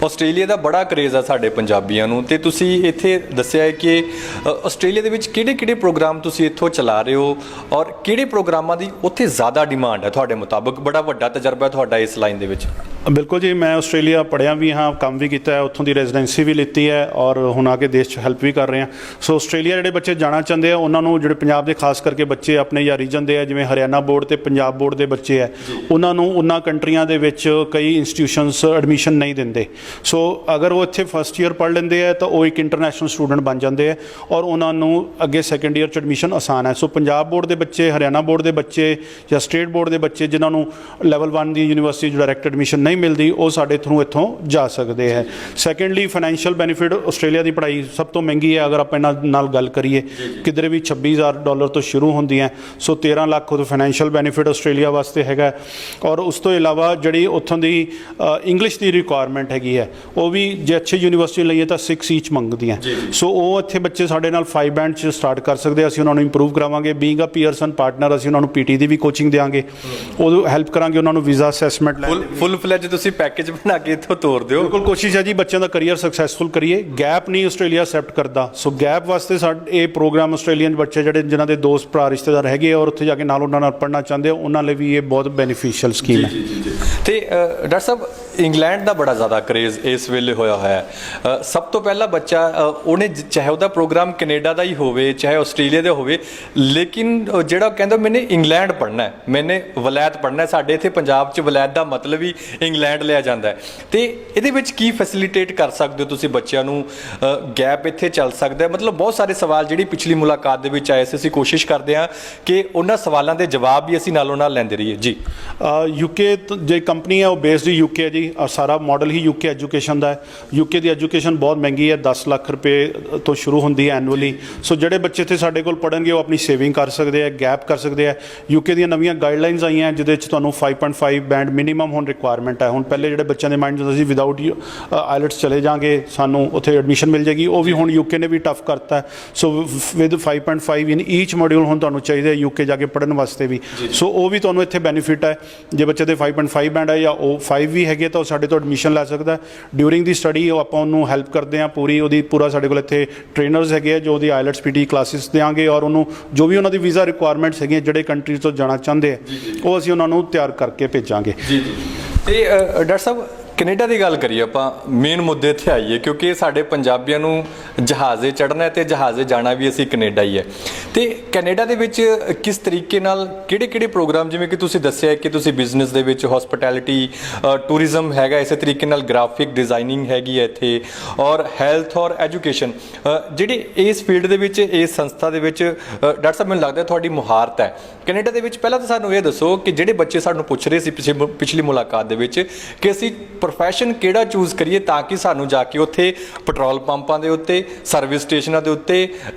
ਆਸਟ੍ਰੇਲੀਆ ਦਾ ਬੜਾ ਕਰੇਜ਼ ਆ ਸਾਡੇ ਪੰਜਾਬੀਆਂ ਨੂੰ, ਤੇ ਤੁਸੀਂ ਇੱਥੇ ਦੱਸਿਆ ਹੈ ਕਿ ਆਸਟ੍ਰੇਲੀਆ ਦੇ ਵਿੱਚ ਕਿਹੜੇ ਪ੍ਰੋਗਰਾਮ ਤੁਸੀਂ ਇੱਥੋਂ ਚਲਾ ਰਹੇ ਹੋ ਔਰ ਕਿਹੜੇ ਪ੍ਰੋਗਰਾਮਾਂ ਦੀ ਉੱਥੇ ਜ਼ਿਆਦਾ ਡਿਮਾਂਡ ਹੈ ਤੁਹਾਡੇ ਮੁਤਾਬਕ। ਬੜਾ ਵੱਡਾ ਤਜਰਬਾ ਤੁਹਾਡਾ ਇਸ ਲਾਈਨ ਦੇ ਵਿੱਚ। ਬਿਲਕੁਲ ਜੀ, ਮੈਂ ਆਸਟ੍ਰੇਲੀਆ ਪੜ੍ਹਿਆ ਵੀ ਹਾਂ, ਕੰਮ ਵੀ ਕੀਤਾ ਹੈ, ਉੱਥੋਂ ਦੀ ਰੈਜ਼ੀਡੈਂਸੀ ਵੀ ਲਿੱਤੀ ਹੈ ਔਰ ਹੁਣ ਆ ਕੇ ਦੇਸ਼ 'ਚ ਹੈਲਪ ਵੀ ਕਰ ਰਹੇ ਹਾਂ। ਸੋ ਆਸਟ੍ਰੇਲੀਆ ਜਿਹੜੇ ਬੱਚੇ ਜਾਣਾ ਚਾਹੁੰਦੇ ਆ, ਉਹਨਾਂ ਨੂੰ ਜਿਹੜੇ ਪੰਜਾਬ ਦੇ ਖਾਸ ਕਰਕੇ ਬੱਚੇ ਆਪਣੇ ਜਾਂ ਰੀਜਨ ਦੇ ਆ, ਜਿਵੇਂ ਹਰਿਆਣਾ ਬੋਰਡ ਤੇ ਪੰਜਾਬ ਬੋਰਡ ਦੇ ਬੱਚੇ ਹੈ, ਉਹਨਾਂ ਨੂੰ ਉਹਨਾਂ ਕੰਟਰੀਆਂ ਦੇ ਵਿੱਚ ਕਈ ਇੰਸਟੀਟਿਊਸ਼ਨਸ ਐਡਮਿਸ਼ਨ ਨਹੀਂ ਦਿੰਦੇ। ਸੋ ਅਗਰ ਉਹ ਇੱਥੇ ਫਸਟ ਈਅਰ ਪੜ੍ਹ ਲੈਂਦੇ ਆ ਤਾਂ ਉਹ ਇੱਕ ਇੰਟਰਨੈਸ਼ਨਲ ਸਟੂਡੈਂਟ ਬਣ ਜਾਂਦੇ ਆ ਔਰ ਉਹਨਾਂ ਨੂੰ ਅੱਗੇ ਸੈਕੰਡ ਈਅਰ 'ਚ ਐਡਮਿਸ਼ਨ ਆਸਾਨ ਹੈ। ਸੋ ਪੰਜਾਬ ਬੋਰਡ ਦੇ ਬੱਚੇ, ਹਰਿਆਣਾ ਬੋਰਡ ਦੇ ਬੱਚੇ ਜਾਂ ਸਟੇਟ ਬੋਰਡ ਦੇ ਬੱਚੇ ਜਿਨ੍ਹਾਂ ਨੂੰ ਲੈਵਲ 1 ਦੀ ਯੂਨੀਵਰਸਿਟੀ 'ਚ ਡਾਇਰੈਕਟ ਐਡਮਿਸ਼ਨ ਨਹੀਂ ਨਹੀਂ ਮਿਲਦੀ ਉਹ ਸਾਡੇ ਥਰੂ ਇੱਥੋਂ ਜਾ ਸਕਦੇ ਹੈ। ਸੈਕੰਡਲੀ ਫਾਈਨੈਂਸ਼ੀਅਲ ਬੈਨੀਫਿਟ, ਆਸਟ੍ਰੇਲੀਆ ਦੀ ਪੜ੍ਹਾਈ ਸਭ ਤੋਂ ਮਹਿੰਗੀ ਹੈ। ਅਗਰ ਆਪਾਂ ਇਹਨਾਂ ਨਾਲ ਗੱਲ ਕਰੀਏ, ਕਿਧਰੇ ਵੀ $26,000 ਤੋਂ ਸ਼ੁਰੂ ਹੁੰਦੀ ਹੈ। ਸੋ 13 ਲੱਖ ਉਹ ਫਾਈਨੈਂਸ਼ੀਅਲ ਬੈਨੀਫਿਟ ਆਸਟ੍ਰੇਲੀਆ ਵਾਸਤੇ ਹੈਗਾ। ਔਰ ਉਸ ਤੋਂ ਇਲਾਵਾ ਜਿਹੜੀ ਉੱਥੋਂ ਦੀ ਇੰਗਲਿਸ਼ ਦੀ ਰਿਕੁਆਇਰਮੈਂਟ ਹੈਗੀ ਹੈ, ਉਹ ਵੀ ਜੇ ਅੱਛੀ ਯੂਨੀਵਰਸਿਟੀ ਲਈਏ ਤਾਂ 6 ਈਚ ਮੰਗਦੀਆਂ। ਸੋ ਉਹ ਇੱਥੇ ਬੱਚੇ ਸਾਡੇ ਨਾਲ 5 ਬੈਂਡ 'ਚ ਸਟਾਰਟ ਕਰ ਸਕਦੇ। ਅਸੀਂ ਉਹਨਾਂ ਨੂੰ ਇੰਪਰੂਵ ਕਰਾਵਾਂਗੇ। ਬੀਇੰਗ ਅ ਪੀਅਰਸਨ ਪਾਰਟਨਰ ਅਸੀਂ ਉਹਨਾਂ ਨੂੰ PT ਦੀ ਵੀ ਕੋਚਿੰਗ ਦਿਆਂਗੇ, ਉਦੋਂ ਹੈਲਪ ਕਰਾਂਗੇ ਉਹਨਾਂ ਨੂੰ ਵੀਜ਼ਾ ਅਸੈਸਮੈਂਟ ਲੈ ਫੁੱਲ ਫਲੈਜ ਤੁਸੀਂ ਪੈਕੇਜ ਬਣਾ ਕੇ ਇੱਥੋਂ ਤੋਰ ਦਿਓ। ਬਿਲਕੁਲ ਕੋਸ਼ਿਸ਼ ਹੈ ਜੀ ਬੱਚਿਆਂ ਦਾ ਕਰੀਅਰ ਸਕਸੈਸਫੁਲ ਕਰੀਏ। ਗੈਪ ਨਹੀਂ ਆਸਟ੍ਰੇਲੀਆ ਅਸੈਪਟ ਕਰਦਾ। ਸੋ ਗੈਪ ਵਾਸਤੇ ਸਾਡੇ ਇਹ ਪ੍ਰੋਗਰਾਮ ਆਸਟ੍ਰੇਲੀਅਨ ਬੱਚੇ ਜਿਹੜੇ ਜਿਨ੍ਹਾਂ ਦੇ ਦੋਸਤ ਭਰਾ ਰਿਸ਼ਤੇਦਾਰ ਹੈਗੇ ਔਰ ਉੱਥੇ ਜਾ ਕੇ ਨਾਲ ਉਹਨਾਂ ਨਾਲ ਪੜ੍ਹਨਾ ਚਾਹੁੰਦੇ ਹੋ, ਉਹਨਾਂ ਲਈ ਵੀ ਇਹ ਬਹੁਤ ਬੈਨੀਫੀਸ਼ੀਅਲ ਸਕੀਮ ਹੈ। ਤੇ ਡਾਕਟਰ ਸਾਹਿਬ, ਇੰਗਲੈਂਡ ਦਾ ਬੜਾ ਜ਼ਿਆਦਾ ਕਰੇਜ਼ ਇਸ ਵੇਲੇ ਹੋਇਆ ਹੋਇਆ ਹੈ। ਸਭ ਤੋਂ ਪਹਿਲਾ ਬੱਚਾ ਉਹਨੇ ਚਾਹੇ ਉਹਦਾ ਪ੍ਰੋਗਰਾਮ ਕੈਨੇਡਾ ਦਾ ਹੀ ਹੋਵੇ ਚਾਹੇ ਆਸਟ੍ਰੇਲੀਆ ਦਾ ਹੋਵੇ, ਲੇਕਿਨ ਜਿਹੜਾ ਕਹਿੰਦਾ ਮੈਨੇ ਇੰਗਲੈਂਡ ਪੜ੍ਹਨਾ ਹੈ, ਮੈਨੇ ਵਲੈਤ ਪੜ੍ਹਨਾ ਹੈ। ਸਾਡੇ ਇੱਥੇ ਪੰਜਾਬ 'ਚ ਵਲੈਤ ਦਾ ਮਤਲਬ ਹੀ ਇੰਗਲੈਂਡ ਲਿਆ ਜਾਂਦਾ ਹੈ। ਤੇ ਇਹਦੇ ਵਿੱਚ ਕੀ ਫੈਸਿਲੀਟੇਟ ਕਰ ਸਕਦੇ ਹੋ ਤੁਸੀਂ ਬੱਚਿਆਂ ਨੂੰ? ਗੈਪ ਇੱਥੇ ਚੱਲ ਸਕਦਾ ਹੈ? ਮਤਲਬ ਬਹੁਤ ਸਾਰੇ ਸਵਾਲ ਜਿਹੜੀ ਪਿਛਲੀ ਮੁਲਾਕਾਤ ਦੇ ਵਿੱਚ ਆਏ ਸੀ, ਅਸੀਂ ਕੋਸ਼ਿਸ਼ ਕਰਦੇ ਹਾਂ ਕਿ ਉਹਨਾਂ ਸਵਾਲਾਂ ਦੇ ਜਵਾਬ ਵੀ ਅਸੀਂ ਨਾਲੋਂ ਨਾਲ ਲੈਂਦੇ ਰਹੀਏ ਜੀ। ਯੂਕੇ ਜੇ ਕੰਪਨੀ ਹੈ ਉਹ ਬੇਸਡ ਯੂਕੇ ਹੈ ਜੀ। ਸਾਰਾ ਮਾਡਲ ਹੀ ਯੂਕੇ ਐਜੂਕੇਸ਼ਨ ਦਾ ਹੈ। ਯੂਕੇ ਦੀ ਐਜੂਕੇਸ਼ਨ ਬਹੁਤ ਮਹਿੰਗੀ ਹੈ, 10 ਲੱਖ ਰੁਪਏ ਤੋਂ ਸ਼ੁਰੂ ਹੁੰਦੀ ਹੈ ਐਨੂਅਲੀ। ਸੋ ਜਿਹੜੇ ਬੱਚੇ ਇੱਥੇ ਸਾਡੇ ਕੋਲ ਪੜ੍ਹਨਗੇ ਉਹ ਆਪਣੀ ਸੇਵਿੰਗ ਕਰ ਸਕਦੇ ਆ, ਗੈਪ ਕਰ ਸਕਦੇ ਆ। ਯੂਕੇ ਦੀਆਂ ਨਵੀਆਂ ਗਾਈਡਲਾਈਨਸ ਆਈਆਂ ਜਿਹਦੇ ਵਿੱਚ ਤੁਹਾਨੂੰ 5.5 ਬੈਂਡ ਮਿਨੀਮਮ ਹੁਣ ਰਿਕੁਆਇਰਮੈਂਟ ਹੈ। ਹੁਣ ਪਹਿਲੇ ਜਿਹੜੇ ਬੱਚਿਆਂ ਦੇ ਮਾਈਂਡ 'ਚ ਹੁੰਦਾ ਸੀ ਵਿਦਆਊਟ ਆਈਲੈਟਸ ਚਲੇ ਜਾਵਾਂਗੇ ਸਾਨੂੰ ਉੱਥੇ ਐਡਮਿਸ਼ਨ ਮਿਲ ਜਾਏਗੀ, ਉਹ ਵੀ ਹੁਣ ਯੂਕੇ ਨੇ ਵੀ ਟਫ ਕਰਤਾ। ਸੋ ਵਿਦ 5.5 ਇਨ ਈਚ ਮੋਡਿਊਲ ਹੁਣ ਤੁਹਾਨੂੰ ਚਾਹੀਦਾ ਯੂਕੇ ਜਾ ਕੇ ਪੜ੍ਹਨ ਵਾਸਤੇ ਵੀ। ਸੋ ਉਹ ਵੀ ਤੁਹਾਨੂੰ ਇੱਥੇ ਬੈਨੀਫਿਟ ਹੈ। ਜੇ ਬੱਚੇ ਦੇ 5.5 ਬੈਂਡ ਹੈ ਜਾਂ ਉਹ 5 ਵੀ ਹੈਗੇ ਤਾਂ ਉਹ ਸਾਡੇ ਤੋਂ ਐਡਮਿਸ਼ਨ ਲੈ ਸਕਦਾ। ਡਿਊਰਿੰਗ ਦੀ ਸਟੱਡੀ ਉਹ ਆਪਾਂ ਉਹਨੂੰ ਹੈਲਪ ਕਰਦੇ ਹਾਂ ਪੂਰਾ ਸਾਡੇ ਕੋਲ ਇੱਥੇ ਟ੍ਰੇਨਰਸ ਹੈਗੇ ਆ ਜੋ ਉਹਦੀ ਆਈਲੈਟਸ PT ਕਲਾਸਿਸ ਦੇਵਾਂਗੇ ਔਰ ਉਹਨੂੰ ਜੋ ਵੀ ਉਹਨਾਂ ਦੀ ਵੀਜ਼ਾ ਰਿਕੁਆਇਰਮੈਂਟਸ ਹੈਗੀਆਂ ਜਿਹੜੇ ਕੰਟਰੀਜ਼ ਤੋਂ ਜਾਣਾ ਚਾਹੁੰਦੇ ਆ ਉਹ ਅਸੀਂ ਉਹਨਾਂ ਨੂੰ ਤਿਆਰ ਕਰਕੇ ਭੇਜਾਂਗੇ। ਤੇ ਡਾਕਟਰ ਸਾਹਿਬ, ਕੈਨੇਡਾ ਦੀ ਗੱਲ ਕਰੀਏ ਆਪਾਂ, ਮੇਨ ਮੁੱਦੇ 'ਤੇ ਆਈਏ ਕਿਉਂਕਿ ਸਾਡੇ ਪੰਜਾਬੀਆਂ ਨੂੰ ਜਹਾਜ਼ੇ ਚੜ੍ਹਨਾ ਅਤੇ ਜਹਾਜ਼ੇ ਜਾਣਾ ਵੀ ਅਸੀਂ ਕੈਨੇਡਾ ਹੀ ਹੈ। ਅਤੇ ਕੈਨੇਡਾ ਦੇ ਵਿੱਚ ਕਿਸ ਤਰੀਕੇ ਨਾਲ ਕਿਹੜੇ ਪ੍ਰੋਗਰਾਮ, ਜਿਵੇਂ ਕਿ ਤੁਸੀਂ ਦੱਸਿਆ ਕਿ ਤੁਸੀਂ ਬਿਜ਼ਨਸ ਦੇ ਵਿੱਚ ਹੋਸਪਿਟੈਲਿਟੀ, ਟੂਰਿਜ਼ਮ ਹੈਗਾ, ਇਸੇ ਤਰੀਕੇ ਨਾਲ ਗ੍ਰਾਫਿਕ ਡਿਜ਼ਾਈਨਿੰਗ ਹੈਗੀ ਹੈ ਇੱਥੇ, ਔਰ ਹੈਲਥ ਔਰ ਐਜੂਕੇਸ਼ਨ, ਜਿਹੜੀ ਇਸ ਫੀਲਡ ਦੇ ਵਿੱਚ ਇਸ ਸੰਸਥਾ ਦੇ ਵਿੱਚ ਡਾਕਟਰ ਸਾਹਿਬ ਮੈਨੂੰ ਲੱਗਦਾ ਤੁਹਾਡੀ ਮੁਹਾਰਤ ਹੈ ਕੈਨੇਡਾ ਦੇ ਵਿੱਚ। ਪਹਿਲਾਂ ਤਾਂ ਸਾਨੂੰ ਇਹ ਦੱਸੋ ਕਿ ਜਿਹੜੇ ਬੱਚੇ ਸਾਨੂੰ ਪੁੱਛ ਰਹੇ ਸੀ ਪਿਛਲੀ ਮੁਲਾਕਾਤ ਦੇ ਵਿੱਚ ਕਿ ਅਸੀਂ ਪ੍ਰੋਫੈਸ਼ਨ ਕਿਹੜਾ ਚੂਜ਼ ਕਰੀਏ ਤਾਂ ਕਿ ਸਾਨੂੰ ਜਾ ਕੇ ਉੱਥੇ ਪੈਟਰੋਲ ਪੰਪਾਂ ਦੇ ਉੱਤੇ, ਸਰਵਿਸ ਸਟੇਸ਼ਨਾਂ ਦੇ ਉੱਤੇ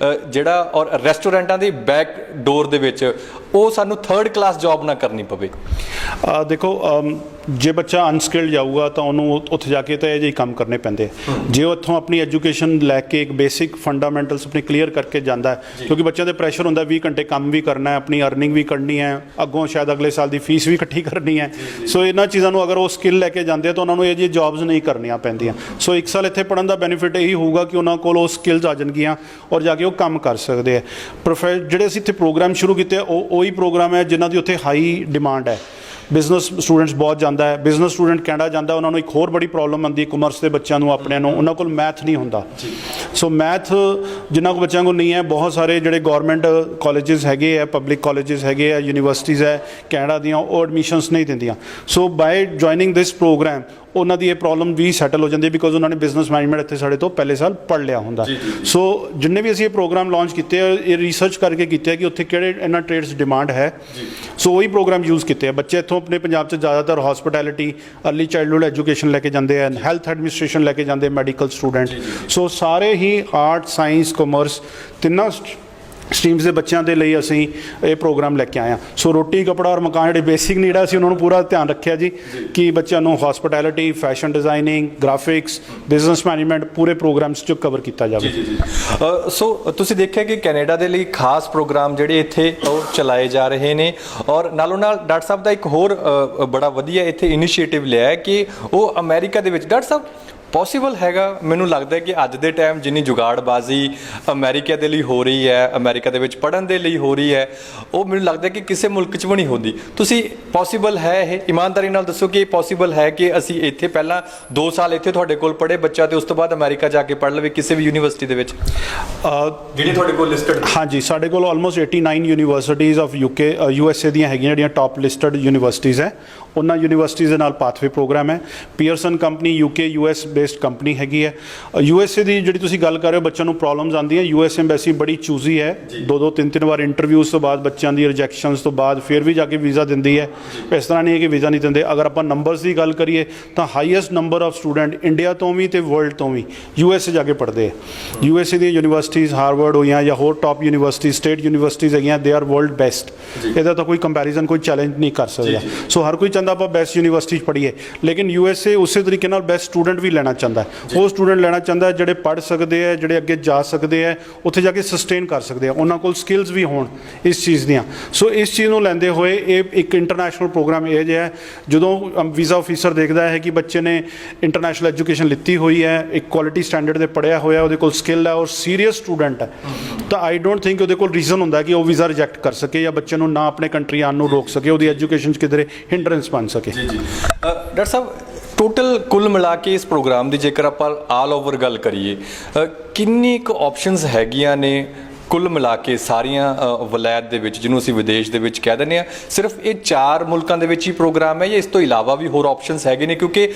ਜਿਹੜਾ ਔਰ ਰੈਸਟੋਰੈਂਟਾਂ ਦੀ ਬੈਕ ਡੋਰ ਦੇ ਵਿੱਚ ਉਹ ਸਾਨੂੰ 3rd ਕਲਾਸ ਜੌਬ ਨਾ ਕਰਨੀ ਪਵੇ। ਦੇਖੋ ਜੇ ਬੱਚਾ ਅਨਸਕਿਲਡ ਜਾਊਗਾ ਤਾਂ ਉਹਨੂੰ ਉੱਥੇ ਜਾ ਕੇ ਤਾਂ ਇਹ ਜਿਹੇ ਕੰਮ ਕਰਨੇ ਪੈਂਦੇ। ਜੇ ਉਹ ਇੱਥੋਂ ਆਪਣੀ ਐਜੂਕੇਸ਼ਨ ਲੈ ਕੇ ਇੱਕ ਬੇਸਿਕ ਫੰਡਾਮੈਂਟਲਸ ਆਪਣੀ ਕਲੀਅਰ ਕਰਕੇ ਜਾਂਦਾ ਹੈ, ਕਿਉਂਕਿ ਬੱਚਿਆਂ ਦੇ ਪ੍ਰੈਸ਼ਰ ਹੁੰਦਾ 20 ਘੰਟੇ ਕੰਮ ਵੀ ਕਰਨਾ ਹੈ, ਆਪਣੀ ਅਰਨਿੰਗ ਵੀ ਕਰਨੀ ਹੈ, ਅੱਗੋਂ ਸ਼ਾਇਦ ਅਗਲੇ ਸਾਲ ਦੀ ਫੀਸ ਵੀ ਇਕੱਠੀ ਕਰਨੀ ਹੈ। ਸੋ ਇਹਨਾਂ ਚੀਜ਼ਾਂ ਨੂੰ ਅਗਰ ਉਹ ਸਕਿੱਲ ਲੈ ਕੇ ਜਾਂਦੇ ਆ ਤਾਂ ਉਹਨਾਂ ਨੂੰ ਇਹ ਜਿਹੀ ਜੌਬਸ ਨਹੀਂ ਕਰਨੀਆਂ ਪੈਂਦੀਆਂ। ਸੋ 1 ਸਾਲ ਇੱਥੇ ਪੜ੍ਹਨ ਦਾ ਬੈਨੀਫਿਟ ਇਹੀ ਹੋਊਗਾ ਕਿ ਉਹਨਾਂ ਕੋਲ ਉਹ ਸਕਿੱਲਸ ਆ ਜਾਣਗੀਆਂ ਔਰ ਜਾ ਕੇ ਉਹ ਕੰਮ ਕਰ ਸਕਦੇ ਆ। ਜਿਹੜੇ ਅਸੀਂ ਇੱਥੇ ਪ੍ਰੋਗਰਾਮ ਸ਼ੁਰੂ ਕੀਤੇ ਉਹ ਉਹੀ ਪ੍ਰੋਗਰਾਮ ਹੈ ਜਿਨ੍ਹਾਂ ਦੀ ਉੱਥੇ ਹਾਈ ਡਿਮਾਂਡ ਹੈ। ਬਿਜ਼ਨਸ ਸਟੂਡੈਂਟਸ ਬਹੁਤ ਜਾਂਦਾ ਹੈ। ਬਿਜ਼ਨਸ ਸਟੂਡੈਂਟ ਕੈਨੇਡਾ ਜਾਂਦਾ, ਉਹਨਾਂ ਨੂੰ ਇੱਕ ਹੋਰ ਬੜੀ ਪ੍ਰੋਬਲਮ ਆਉਂਦੀ ਹੈ ਕਾਮਰਸ ਦੇ ਬੱਚਿਆਂ ਨੂੰ ਆਪਣਿਆਂ ਨੂੰ, ਉਹਨਾਂ ਕੋਲ ਮੈਥ ਨਹੀਂ ਹੁੰਦਾ। ਸੋ ਮੈਥ ਜਿਨ੍ਹਾਂ ਕੋਲ ਬੱਚਿਆਂ ਕੋਲ ਨਹੀਂ ਹੈ, ਬਹੁਤ ਸਾਰੇ ਜਿਹੜੇ ਗੌਰਮੈਂਟ ਕਾਲਜਿਸ ਹੈਗੇ ਆ, ਪਬਲਿਕ ਕਾਲਜਿਸ ਹੈਗੇ ਆ, ਯੂਨੀਵਰਸਿਟੀਜ਼ ਹੈ ਕੈਨੇਡਾ ਦੀਆਂ, ਉਹ ਐਡਮਿਸ਼ਨਸ ਨਹੀਂ ਦਿੰਦੀਆਂ। ਸੋ ਬਾਏ ਜੁਆਇਨਿੰਗ ਦਿਸ ਪ੍ਰੋਗਰਾਮ ਉਹਨਾਂ ਦੀ ਇਹ ਪ੍ਰੋਬਲਮ ਵੀ ਸੈਟਲ ਹੋ ਜਾਂਦੀ ਬਿਕੋਜ਼ ਉਹਨਾਂ ਨੇ ਬਿਜ਼ਨਸ ਮੈਨੇਜਮੈਂਟ ਇੱਥੇ ਸਾਡੇ ਤੋਂ ਪਹਿਲੇ ਸਾਲ ਪੜ੍ਹ ਲਿਆ ਹੁੰਦਾ। ਸੋ ਜਿੰਨੇ ਵੀ ਅਸੀਂ ਇਹ ਪ੍ਰੋਗਰਾਮ ਲਾਂਚ ਕੀਤੇ ਆ, ਇਹ ਰਿਸਰਚ ਕਰਕੇ ਕੀਤੇ ਆ ਕਿ ਉੱਥੇ ਕਿਹੜੇ ਇਹਨਾਂ ਟ੍ਰੇਡਸ ਡਿਮਾਂਡ ਹੈ। ਸੋ ਉਹੀ ਪ੍ਰੋਗਰਾਮ ਯੂਜ਼ ਕੀਤੇ ਆ। ਬੱਚੇ ਇੱਥੋਂ ਆਪਣੇ ਪੰਜਾਬ 'ਚ ਜ਼ਿਆਦਾਤਰ ਹੋਸਪਿਟੈਲਿਟੀ, ਅਰਲੀ ਚਾਈਲਡਹੁੱਡ ਐਜੂਕੇਸ਼ਨ ਲੈ ਕੇ ਜਾਂਦੇ ਆ, ਹੈਲਥ ਐਡਮਿਨਿਸਟ੍ਰੇਸ਼ਨ ਲੈ ਕੇ ਜਾਂਦੇ, ਮੈਡੀਕਲ ਸਟੂਡੈਂਟ। ਸੋ ਸਾਰੇ ਹੀ ਆਰਟ, ਸਾਇੰਸ, ਕਾਮਰਸ ਤਿੰਨਾਂ ਸਟਰੀਮਸ ਦੇ ਬੱਚਿਆਂ ਦੇ ਲਈ ਅਸੀਂ ਇਹ ਪ੍ਰੋਗਰਾਮ ਲੈ ਕੇ ਆਏ ਹਾਂ। ਸੋ ਰੋਟੀ, ਕੱਪੜਾ ਔਰ ਮਕਾਨ ਜਿਹੜੇ ਬੇਸਿਕ ਨੀਡ ਆ, ਅਸੀਂ ਉਹਨਾਂ ਨੂੰ ਪੂਰਾ ਧਿਆਨ ਰੱਖਿਆ ਜੀ ਕਿ ਬੱਚਿਆਂ ਨੂੰ hospitality, fashion designing, graphics, business management ਪੂਰੇ ਪ੍ਰੋਗਰਾਮਸ 'ਚ ਕਵਰ ਕੀਤਾ ਜਾਵੇ। ਸੋ ਤੁਸੀਂ ਦੇਖਿਆ ਕਿ ਕੈਨੇਡਾ ਦੇ ਲਈ ਖਾਸ ਪ੍ਰੋਗਰਾਮ ਜਿਹੜੇ ਇੱਥੇ ਉਹ ਚਲਾਏ ਜਾ ਰਹੇ ਨੇ ਔਰ ਨਾਲੋਂ ਨਾਲ ਡਾਕਟਰ ਸਾਹਿਬ ਦਾ ਇੱਕ ਹੋਰ ਬੜਾ ਵਧੀਆ ਇੱਥੇ ਇਨੀਸ਼ੀਏਟਿਵ ਲਿਆ ਕਿ ਉਹ ਅਮਰੀਕਾ ਦੇ ਵਿੱਚ ਡਾਕਟਰ ਸਾਹਿਬ ਪੋਸੀਬਲ ਹੈਗਾ। ਮੈਨੂੰ ਲੱਗਦਾ ਕਿ ਅੱਜ ਦੇ ਟਾਈਮ ਜਿੰਨੀ ਜੁਗਾੜਬਾਜ਼ੀ ਅਮਰੀਕਾ ਦੇ ਲਈ ਹੋ ਰਹੀ ਹੈ, ਅਮਰੀਕਾ ਦੇ ਵਿੱਚ ਪੜ੍ਹਨ ਦੇ ਲਈ ਹੋ ਰਹੀ ਹੈ, ਉਹ ਮੈਨੂੰ ਲੱਗਦਾ ਕਿ ਕਿਸੇ ਮੁਲਕ 'ਚ ਵੀ ਨਹੀਂ ਹੁੰਦੀ। ਤੁਸੀਂ ਪੋਸੀਬਲ ਹੈ ਇਹ ਇਮਾਨਦਾਰੀ ਨਾਲ ਦੱਸੋ ਕਿ ਇਹ ਪੋਸੀਬਲ ਹੈ ਕਿ ਅਸੀਂ ਇੱਥੇ ਪਹਿਲਾਂ 2 ਸਾਲ ਇੱਥੇ ਤੁਹਾਡੇ ਕੋਲ ਪੜ੍ਹੇ ਬੱਚਾ ਤੇ ਉਸ ਤੋਂ ਬਾਅਦ ਅਮਰੀਕਾ ਜਾ ਕੇ ਪੜ੍ਹ ਲਵੇ ਕਿਸੇ ਵੀ ਯੂਨੀਵਰਸਿਟੀ ਦੇ ਵਿੱਚ ਜਿਹੜੀ ਤੁਹਾਡੇ ਕੋਲ ਲਿਸਟਡ? ਹਾਂਜੀ, ਸਾਡੇ ਕੋਲ ਆਲਮੋਸਟ 89 ਯੂਨੀਵਰਸਿਟੀਜ਼ ਆਫ USA ਦੀਆਂ ਹੈਗੀਆਂ ਜਿਹੜੀਆਂ ਟਾਪ ਲਿਸਟਡ ਯੂਨੀਵਰਸਿਟੀਜ਼ ਹੈ। ਉਹਨਾਂ ਯੂਨੀਵਰਸਿਟੀਜ਼ ਦੇ ਨਾਲ ਪਾਥਵੇ ਪ੍ਰੋਗਰਾਮ ਹੈ। Pearson company UK US based based company ਹੈਗੀ ਹੈ। USA ਦੀ ਜਿਹੜੀ ਤੁਸੀਂ ਗੱਲ ਕਰ ਰਹੇ ਹੋ ਬੱਚਿਆਂ ਨੂੰ ਪ੍ਰੋਬਲਮਸ ਆਉਂਦੀਆਂ, US ਐਮਬੈਸੀ ਬੜੀ ਚੂਜ਼ੀ ਹੈ, 2-2 3-3 ਵਾਰ ਇੰਟਰਵਿਊਜ਼ ਤੋਂ ਬਾਅਦ ਬੱਚਿਆਂ ਦੀ ਰਿਜੈਕਸ਼ਨਸ ਤੋਂ ਬਾਅਦ ਫਿਰ ਵੀ ਜਾ ਕੇ ਵੀਜ਼ਾ ਦਿੰਦੀ ਹੈ। ਇਸ ਤਰ੍ਹਾਂ ਨਹੀਂ ਹੈ ਕਿ ਵੀਜ਼ਾ ਨਹੀਂ ਦਿੰਦੇ। ਅਗਰ ਆਪਾਂ ਨੰਬਰਸ ਦੀ ਗੱਲ ਕਰੀਏ ਤਾਂ highest number of student India ਤੋਂ ਵੀ ਅਤੇ ਵਰਲਡ ਤੋਂ ਵੀ USA ਜਾ ਕੇ ਪੜ੍ਹਦੇ ਆ। USA ਦੀਆਂ ਯੂਨੀਵਰਸਿਟੀਜ਼ ਹਾਰਵਰਡ ਹੋਈਆਂ ਜਾਂ ਹੋਰ ਟੌਪ ਯੂਨੀਵਰਸਿਟੀ ਸਟੇਟ ਯੂਨੀਵਰਸਿਟੀਜ਼ ਹੈਗੀਆਂ, ਦੇ ਆਰ ਵਰਲਡ ਬੈਸਟ। ਇਹਦਾ ਤਾਂ ਕੋਈ ਕੰਪੈਰੀਜ਼ਨ ਕੋਈ ਚੈਲੰਜ ਨਹੀਂ ਕਰ ਸਕਦਾ। ਸੋ ਹਰ ਕੋਈ ਚਾਹੁੰਦਾ ਆਪਾਂ ਬੈਸਟ ਯੂਨੀਵਰਸਿਟੀ 'ਚ ਪੜ੍ਹੀਏ, ਲੇਕਿਨ USA ਉਸੇ ਤਰੀਕੇ ਨਾਲ ਬੈਸਟ ਸਟੂਡੈਂਟ ਵੀ ਲੈਣਾ ਚਾਹੁੰਦਾ। ਉਹ ਸਟੂਡੈਂਟ ਲੈਣਾ ਚਾਹੁੰਦਾ ਜਿਹੜੇ ਪੜ੍ਹ ਸਕਦੇ ਆ, ਜਿਹੜੇ ਅੱਗੇ ਜਾ ਸਕਦੇ ਆ, ਉੱਥੇ ਜਾ ਕੇ ਸਸਟੇਨ ਕਰ ਸਕਦੇ ਆ, ਉਹਨਾਂ ਕੋਲ ਸਕਿੱਲਸ ਵੀ ਹੋਣ ਇਸ ਚੀਜ਼ ਦੀਆਂ। ਸੋ ਇਸ ਚੀਜ਼ ਨੂੰ ਲੈਂਦੇ ਹੋਏ ਇਹ ਇੱਕ ਇੰਟਰਨੈਸ਼ਨਲ ਪ੍ਰੋਗਰਾਮ ਇਹ ਜਿਹਾ ਜਦੋਂ ਵੀਜ਼ਾ ਆਫਿਸਰ ਦੇਖਦਾ ਹੈ ਕਿ ਬੱਚੇ ਨੇ ਇੰਟਰਨੈਸ਼ਨਲ ਐਜੂਕੇਸ਼ਨ ਲਿੱਤੀ ਹੋਈ ਹੈ, ਇੱਕ ਕੁਆਲਿਟੀ ਸਟੈਂਡਰਡ ਦੇ ਪੜ੍ਹਿਆ ਹੋਇਆ, ਉਹਦੇ ਕੋਲ ਸਕਿੱਲ ਹੈ ਔਰ ਸੀਰੀਅਸ ਸਟੂਡੈਂਟ ਹੈ, ਤਾਂ ਆਈ ਡੋਂਟ ਥਿੰਕ ਉਹਦੇ ਕੋਲ ਰੀਜ਼ਨ ਹੁੰਦਾ ਕਿ ਉਹ ਵੀਜ਼ਾ ਰਿਜੈਕਟ ਕਰ ਸਕੇ ਜਾਂ ਬੱਚੇ ਨੂੰ ਨਾ ਆਪਣੇ ਕੰਟਰੀ ਆਉਣ ਨੂੰ ਰੋਕ ਸਕੇ, ਉਹਦੀ ਐਜੂਕੇਸ਼ਨ 'ਚ ਕਿਧਰੇ ਹਿੰਡਰੈਂਸ ਬਣ ਸਕੇ। ਡਾਕਟਰ ਸਾਹਿਬ, ਟੋਟਲ ਕੁੱਲ ਮਿਲਾ ਕੇ ਇਸ ਪ੍ਰੋਗਰਾਮ ਦੀ ਜੇਕਰ ਆਪਾਂ ਆਲ ਓਵਰ ਗੱਲ ਕਰੀਏ, ਕਿੰਨੀ ਕੁ ਆਪਸ਼ਨਸ ਹੈਗੀਆਂ ਨੇ ਕੁੱਲ ਮਿਲਾ ਕੇ ਸਾਰੀਆਂ ਵਲਾਇਤ ਦੇ ਵਿੱਚ, ਜਿਹਨੂੰ ਅਸੀਂ ਵਿਦੇਸ਼ ਦੇ ਵਿੱਚ ਕਹਿ ਦਿੰਦੇ ਹਾਂ? ਸਿਰਫ ਇਹ 4 ਮੁਲਕਾਂ ਦੇ ਵਿੱਚ ਹੀ ਪ੍ਰੋਗਰਾਮ ਹੈ ਜਾਂ ਇਸ ਤੋਂ ਇਲਾਵਾ ਵੀ ਹੋਰ ਆਪਸ਼ਨਸ ਹੈਗੇ ਨੇ? ਕਿਉਂਕਿ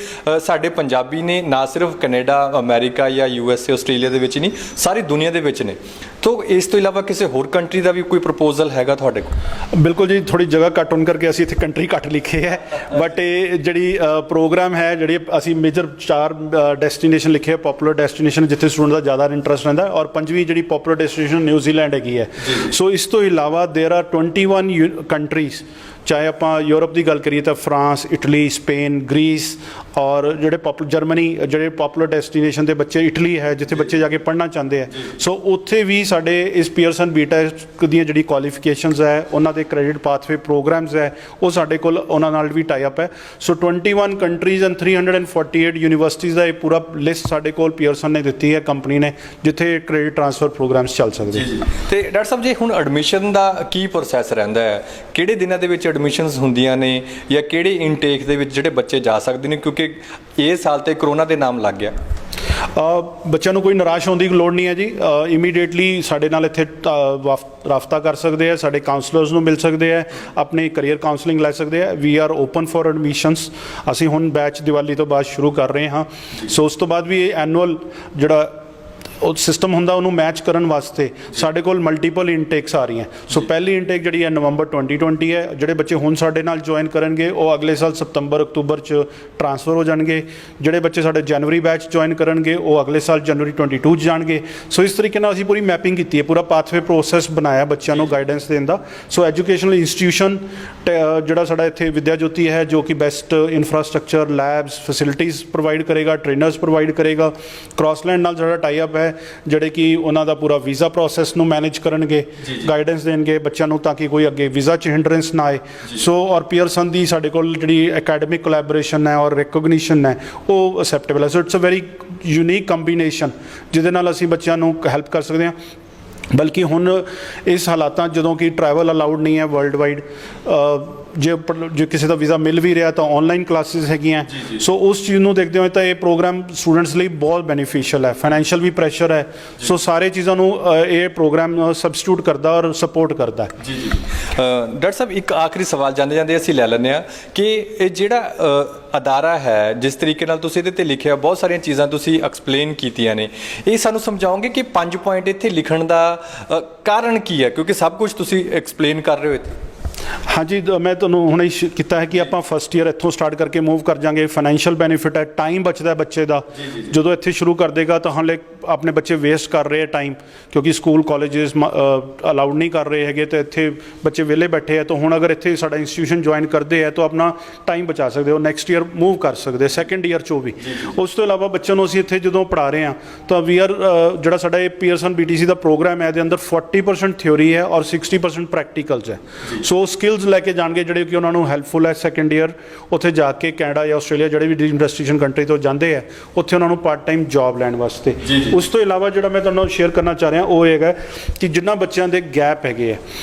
ਸਾਡੇ ਪੰਜਾਬੀ ਨੇ ਨਾ ਸਿਰਫ ਕੈਨੇਡਾ, ਅਮਰੀਕਾ ਜਾਂ USA, ਆਸਟ੍ਰੇਲੀਆ ਦੇ ਵਿੱਚ ਨਹੀਂ, ਸਾਰੀ ਦੁਨੀਆ ਦੇ ਵਿੱਚ ਨੇ। ਤੋ ਇਸ ਤੋਂ ਇਲਾਵਾ ਕਿਸੇ ਹੋਰ ਕੰਟਰੀ ਦਾ ਵੀ ਕੋਈ ਪ੍ਰਪੋਜ਼ਲ ਹੈਗਾ ਤੁਹਾਡੇ ਕੋਲ? ਬਿਲਕੁਲ ਜੀ, ਥੋੜੀ ਜਗ੍ਹਾ ਘੱਟ ਹੋਣ ਕਰਕੇ ਅਸੀਂ ਇੱਥੇ ਕੰਟਰੀ ਘੱਟ ਲਿਖੇ ਹੈ, ਬਟ ਇਹ ਜਿਹੜੀ ਪ੍ਰੋਗਰਾਮ ਹੈ, ਜਿਹੜੀ ਅਸੀਂ ਮੇਜਰ 4 ਡੈਸਟੀਨੇਸ਼ਨ ਲਿਖੇ, ਪਪੂਲਰ ਡੈਸਟੀਨੇਸ਼ਨ ਜਿੱਥੇ ਸਟੂਡੈਂਟ ਦਾ ਜ਼ਿਆਦਾ ਇੰਟਰਸਟ ਰਹਿੰਦਾ, ਔਰ 5ਵੀਂ ਜਿਹੜੀ ਪਪੂਲਰ ਡੈਸਟੀਨੇਸ਼ਨ ਨਿਊਜ਼ੀਲੈਂਡ ਹੈਗੀ ਹੈ। ਸੋ ਇਸ ਤੋਂ ਇਲਾਵਾ ਦੇਰ ਆਰ 21 ਕੰਟਰੀਜ਼, ਚਾਹੇ ਆਪਾਂ ਯੂਰਪ ਦੀ ਗੱਲ ਕਰੀਏ ਤਾਂ ਫਰਾਂਸ, ਇਟਲੀ, ਸਪੇਨ, ਗ੍ਰੀਸ, ਔਰ ਜਿਹੜੇ ਜਰਮਨੀ, ਜਿਹੜੇ ਪਪੂਲਰ ਡੈਸਟੀਨੇਸ਼ਨ ਦੇ ਬੱਚੇ, ਇਟਲੀ ਹੈ ਜਿੱਥੇ ਬੱਚੇ ਜਾ ਕੇ ਪੜ੍ਹਨਾ ਚਾਹੁੰਦੇ ਆ। ਸੋ ਉੱਥੇ ਵੀ ਸਾਡੇ ਇਸ ਪੀਅਰਸਨ ਬੀਟੈਕ ਦੀਆਂ ਜਿਹੜੀ ਕੁਆਲੀਫਿਕੇਸ਼ਨਸ ਹੈ, ਉਹਨਾਂ ਦੇ ਕ੍ਰੈਡਿਟ ਪਾਥਵੇ ਪ੍ਰੋਗਰਾਮਸ ਹੈ, ਉਹ ਸਾਡੇ ਕੋਲ ਉਹਨਾਂ ਨਾਲ ਵੀ ਟਾਈ ਅਪ ਹੈ। ਸੋ 21 ਕੰਟਰੀਜ਼ ਐਂਡ 348 ਯੂਨੀਵਰਸਿਟੀਜ਼ ਦਾ ਇਹ ਪੂਰਾ ਲਿਸਟ ਸਾਡੇ ਕੋਲ ਪੀਅਰਸਨ ਨੇ ਦਿੱਤੀ ਹੈ, ਕੰਪਨੀ ਨੇ, ਜਿੱਥੇ ਕ੍ਰੈਡਿਟ ਟ੍ਰਾਂਸਫਰ ਪ੍ਰੋਗਰਾਮਸ ਚੱਲ ਸਕਦੇ। ਤੇ ਡਾਕਟਰ ਸਾਹਿਬ ਜੀ, ਹੁਣ ਐਡਮਿਸ਼ਨ ਦਾ ਕੀ ਪ੍ਰੋਸੈਸ ਰਹਿੰਦਾ ਹੈ? ਕਿਹੜੇ ਦਿਨਾਂ ਦੇ ਵਿੱਚ ਐਡਮਿਸ਼ਨਸ ਹੁੰਦੀਆਂ ਨੇ ਜਾਂ ਕਿਹੜੇ ਇਨਟੇਕ ਦੇ ਵਿੱਚ ਜਿਹੜੇ ਬੱਚੇ ਜਾ ਸਕਦੇ ਨੇ? ਕਿਉਂਕਿ ਇਹ ਸਾਲ ਤੇ ਕਰੋਨਾ ਦੇ ਨਾਮ ਲੱਗ ਗਿਆ। ਬੱਚਿਆਂ ਨੂੰ ਕੋਈ ਨਿਰਾਸ਼ ਹੋਣ ਦੀ ਲੋੜ ਨਹੀਂ ਹੈ ਜੀ। ਇਮੀਡੀਏਟਲੀ ਸਾਡੇ ਨਾਲ ਇੱਥੇ ਰਾਬਤਾ ਕਰ ਸਕਦੇ ਆ, ਸਾਡੇ ਕਾਉਂਸਲਰਸ ਨੂੰ ਮਿਲ ਸਕਦੇ ਆ, ਆਪਣੀ ਕਰੀਅਰ ਕਾਉਂਸਲਿੰਗ ਲੈ ਸਕਦੇ ਆ। We are open for admissions. ਅਸੀਂ ਹੁਣ ਬੈਚ ਦੀਵਾਲੀ ਤੋਂ ਬਾਅਦ ਸ਼ੁਰੂ ਕਰ ਰਹੇ ਹਾਂ। ਸੋ ਉਸ ਤੋਂ ਬਾਅਦ ਵੀ ਇਹ ਐਨੂਅਲ ਜਿਹੜਾ ਉਹ ਸਿਸਟਮ ਹੁੰਦਾ, ਉਹਨੂੰ ਮੈਚ ਕਰਨ ਵਾਸਤੇ ਸਾਡੇ ਕੋਲ ਮਲਟੀਪਲ ਇਨਟੇਕਸ ਆ ਰਹੀਆਂ। ਸੋ ਪਹਿਲੀ ਇਨਟੇਕ ਜਿਹੜੀ ਹੈ ਨਵੰਬਰ 2020 ਹੈ। ਜਿਹੜੇ ਬੱਚੇ ਹੁਣ ਸਾਡੇ ਨਾਲ ਜੁਆਇਨ ਕਰਨਗੇ ਉਹ ਅਗਲੇ ਸਾਲ ਸਤੰਬਰ, ਅਕਤੂਬਰ 'ਚ ਟ੍ਰਾਂਸਫਰ ਹੋ ਜਾਣਗੇ। ਜਿਹੜੇ ਬੱਚੇ ਸਾਡੇ ਜਨਵਰੀ ਬੈਚ ਜੁਆਇਨ ਕਰਨਗੇ ਉਹ ਅਗਲੇ ਸਾਲ ਜਨਵਰੀ 22 'ਚ ਜਾਣਗੇ। ਸੋ ਇਸ ਤਰੀਕੇ ਨਾਲ ਅਸੀਂ ਪੂਰੀ ਮੈਪਿੰਗ ਕੀਤੀ ਹੈ, ਪੂਰਾ ਪਾਥਵੇ ਪ੍ਰੋਸੈਸ ਬਣਾਇਆ ਬੱਚਿਆਂ ਨੂੰ ਗਾਈਡੈਂਸ ਦੇਣ ਦਾ। ਸੋ ਐਜੂਕੇਸ਼ਨਲ ਇੰਸਟੀਟਿਊਸ਼ਨ ਜਿਹੜਾ ਸਾਡਾ ਇੱਥੇ ਵਿਦਿਆ ਜੋਤੀ ਹੈ, ਜੋ ਕਿ best infrastructure, labs, facilities provide ਕਰੇਗਾ, ਟ੍ਰੇਨਰਸ ਪ੍ਰੋਵਾਈਡ ਕਰੇਗਾ। ਕ੍ਰੋਸਲੈਂਡ ਨਾਲ ਸਾਡਾ ਟਾਈ ਅਪ ਹੈ, ਜਿਹੜੇ ਕਿ ਉਹਨਾਂ ਦਾ ਪੂਰਾ ਵੀਜ਼ਾ ਪ੍ਰੋਸੈਸ ਨੂੰ ਮੈਨੇਜ ਕਰਨਗੇ, ਗਾਈਡੈਂਸ ਦੇਣਗੇ ਬੱਚਿਆਂ ਨੂੰ, ਤਾਂ ਕਿ ਕੋਈ ਅੱਗੇ ਵੀਜ਼ਾ 'ਚ ਹਿੰਡਰੈਂਸ ਨਾ ਆਏ। ਸੋ ਔਰ ਪੀਅਰਸਨ ਦੀ ਸਾਡੇ ਕੋਲ ਜਿਹੜੀ ਅਕੈਡਮਿਕ ਕੋਲੈਬੋਰੇਸ਼ਨ ਹੈ ਔਰ ਰਿਕੋਗਨੀਸ਼ਨ ਹੈ, ਉਹ ਅਸੈਪਟੇਬਲ ਹੈ। So it's a very unique combination ਜਿਹਦੇ ਨਾਲ ਅਸੀਂ ਬੱਚਿਆਂ ਨੂੰ ਹੈਲਪ ਕਰ ਸਕਦੇ ਹਾਂ। ਬਲਕਿ ਹੁਣ ਇਸ ਹਾਲਾਤਾਂ ਜਦੋਂ ਕਿ ਟਰੈਵਲ ਅਲਾਊਡ ਨਹੀਂ ਹੈ ਵਰਲਡ ਵਾਈਡ, ਜੇ ਕਿਸੇ ਦਾ ਵੀਜ਼ਾ ਮਿਲ ਵੀ ਰਿਹਾ ਤਾਂ ਆਨਲਾਈਨ ਕਲਾਸਿਸ ਹੈਗੀਆਂ। ਸੋ ਉਸ ਚੀਜ਼ ਨੂੰ ਦੇਖਦੇ ਹੋਏ ਤਾਂ ਇਹ ਪ੍ਰੋਗਰਾਮ ਸਟੂਡੈਂਟਸ ਲਈ ਬਹੁਤ ਬੈਨੀਫੀਸ਼ੀਅਲ ਹੈ। ਫਾਈਨੈਂਸ਼ੀਅਲ ਵੀ ਪ੍ਰੈਸ਼ਰ ਹੈ। ਸੋ ਸਾਰੇ ਚੀਜ਼ਾਂ ਨੂੰ ਇਹ ਪ੍ਰੋਗਰਾਮ ਸਬਸਟੀਟਿਊਟ ਕਰਦਾ ਔਰ ਸਪੋਰਟ ਕਰਦਾ ਹੈ। ਡਾਕਟਰ ਸਾਹਿਬ, ਇੱਕ ਆਖਰੀ ਸਵਾਲ ਜਾਂਦੇ ਜਾਂਦੇ ਅਸੀਂ ਲੈ ਲੈਂਦੇ ਹਾਂ ਕਿ ਇਹ ਜਿਹੜਾ ਅਦਾਰਾ ਹੈ, ਜਿਸ ਤਰੀਕੇ ਨਾਲ ਤੁਸੀਂ ਇਹਦੇ 'ਤੇ ਲਿਖਿਆ, ਬਹੁਤ ਸਾਰੀਆਂ ਚੀਜ਼ਾਂ ਤੁਸੀਂ ਐਕਸਪਲੇਨ ਕੀਤੀਆਂ ਨੇ, ਇਹ ਸਾਨੂੰ ਸਮਝਾਓਗੇ ਕਿ 5 ਪੁਆਇੰਟ ਇੱਥੇ ਲਿਖਣ ਦਾ ਕਾਰਨ ਕੀ ਹੈ? ਕਿਉਂਕਿ ਸਭ ਕੁਝ ਤੁਸੀਂ ਐਕਸਪਲੇਨ ਕਰ ਰਹੇ ਹੋ ਇੱਥੇ। ਹਾਂਜੀ, ਮੈਂ ਤੁਹਾਨੂੰ ਹੁਣੇ ਕੀਤਾ ਹੈ ਕਿ ਆਪਾਂ ਫਸਟ ਈਅਰ ਇੱਥੋਂ ਸਟਾਰਟ ਕਰਕੇ ਮੂਵ ਕਰ ਜਾਂਗੇ। ਫਾਈਨੈਂਸ਼ੀਅਲ ਬੈਨੀਫਿਟ ਹੈ, ਟਾਈਮ ਬਚਦਾ ਬੱਚੇ ਦਾ। ਜਦੋਂ ਇੱਥੇ ਸ਼ੁਰੂ ਕਰ ਦੇਗਾ ਤਾਂ ਹਾਲੇ ਆਪਣੇ ਬੱਚੇ ਵੇਸਟ ਕਰ ਰਹੇ ਆ ਟਾਈਮ, ਕਿਉਂਕਿ ਸਕੂਲ ਕਾਲਜਿਸ ਅਲਾਉਡ ਨਹੀਂ ਕਰ ਰਹੇ ਹੈਗੇ, ਤੇ ਇੱਥੇ ਬੱਚੇ ਵਿਹਲੇ ਬੈਠੇ ਆ। ਤਾਂ ਹੁਣ ਅਗਰ ਇੱਥੇ ਸਾਡਾ ਇੰਸਟੀਟਿਊਸ਼ਨ ਜੁਆਇਨ ਕਰਦੇ ਆ ਤਾਂ ਆਪਣਾ ਟਾਈਮ ਬਚਾ ਸਕਦੇ ਹੋ, ਨੈਕਸਟ ਈਅਰ ਮੂਵ ਕਰ ਸਕਦੇ, ਸੈਕੰਡ ਈਅਰ 'ਚੋਂ ਵੀ। ਉਸ ਤੋਂ ਇਲਾਵਾ ਬੱਚਿਆਂ ਨੂੰ ਅਸੀਂ ਇੱਥੇ ਜਦੋਂ ਪੜ੍ਹਾ ਰਹੇ ਹਾਂ ਤਾਂ ਵੀ ਆਰ ਜਿਹੜਾ ਸਾਡਾ ਇਹ ਪੀਅਰਸਨ BTC ਦਾ ਪ੍ਰੋਗਰਾਮ ਹੈ, ਇਹਦੇ ਅੰਦਰ 40% ਥਿਓਰੀ ਹੈ ਔਰ 60% ਪ੍ਰੈਕਟੀਕਲਸ ਹੈ। ਸੋ ਸਕਿੱਲਸ ਲੈ ਕੇ ਜਾਣਗੇ ਜਿਹੜੇ ਕਿ ਉਹਨਾਂ ਨੂੰ ਹੈਲਪਫੁਲ ਹੈ ਸੈਕੰਡ ਈਅਰ। ਉੱਥੇ ਜਾ ਕੇ ਕੈਨੇਡਾ ਜਾਂ ਆਸਟ੍ਰੇਲੀਆ, ਜਿਹੜੇ ਵੀ ਡ੍ਰੀਮ ਡੈਸਟੀਨੇਸ਼ਨ ਕੰਟਰੀ ਤੋਂ ਜਾਂਦੇ ਆ, ਉੱਥੇ ਉਹਨਾਂ ਨੂੰ ਪਾਰਟ ਟਾਈਮ ਜੌਬ ਲੈਣ ਵਾਸਤੇ। ਉਸ ਤੋਂ ਇਲਾਵਾ ਜਿਹੜਾ ਮੈਂ ਤੁਹਾਨੂੰ ਸ਼ੇਅਰ ਕਰਨਾ ਚਾਹ ਰਿਹਾ ਉਹ ਹੈਗਾ ਕਿ ਜਿਨ੍ਹਾਂ ਬੱਚਿਆਂ ਦੇ ਗੈਪ ਹੈਗੇ ਆ,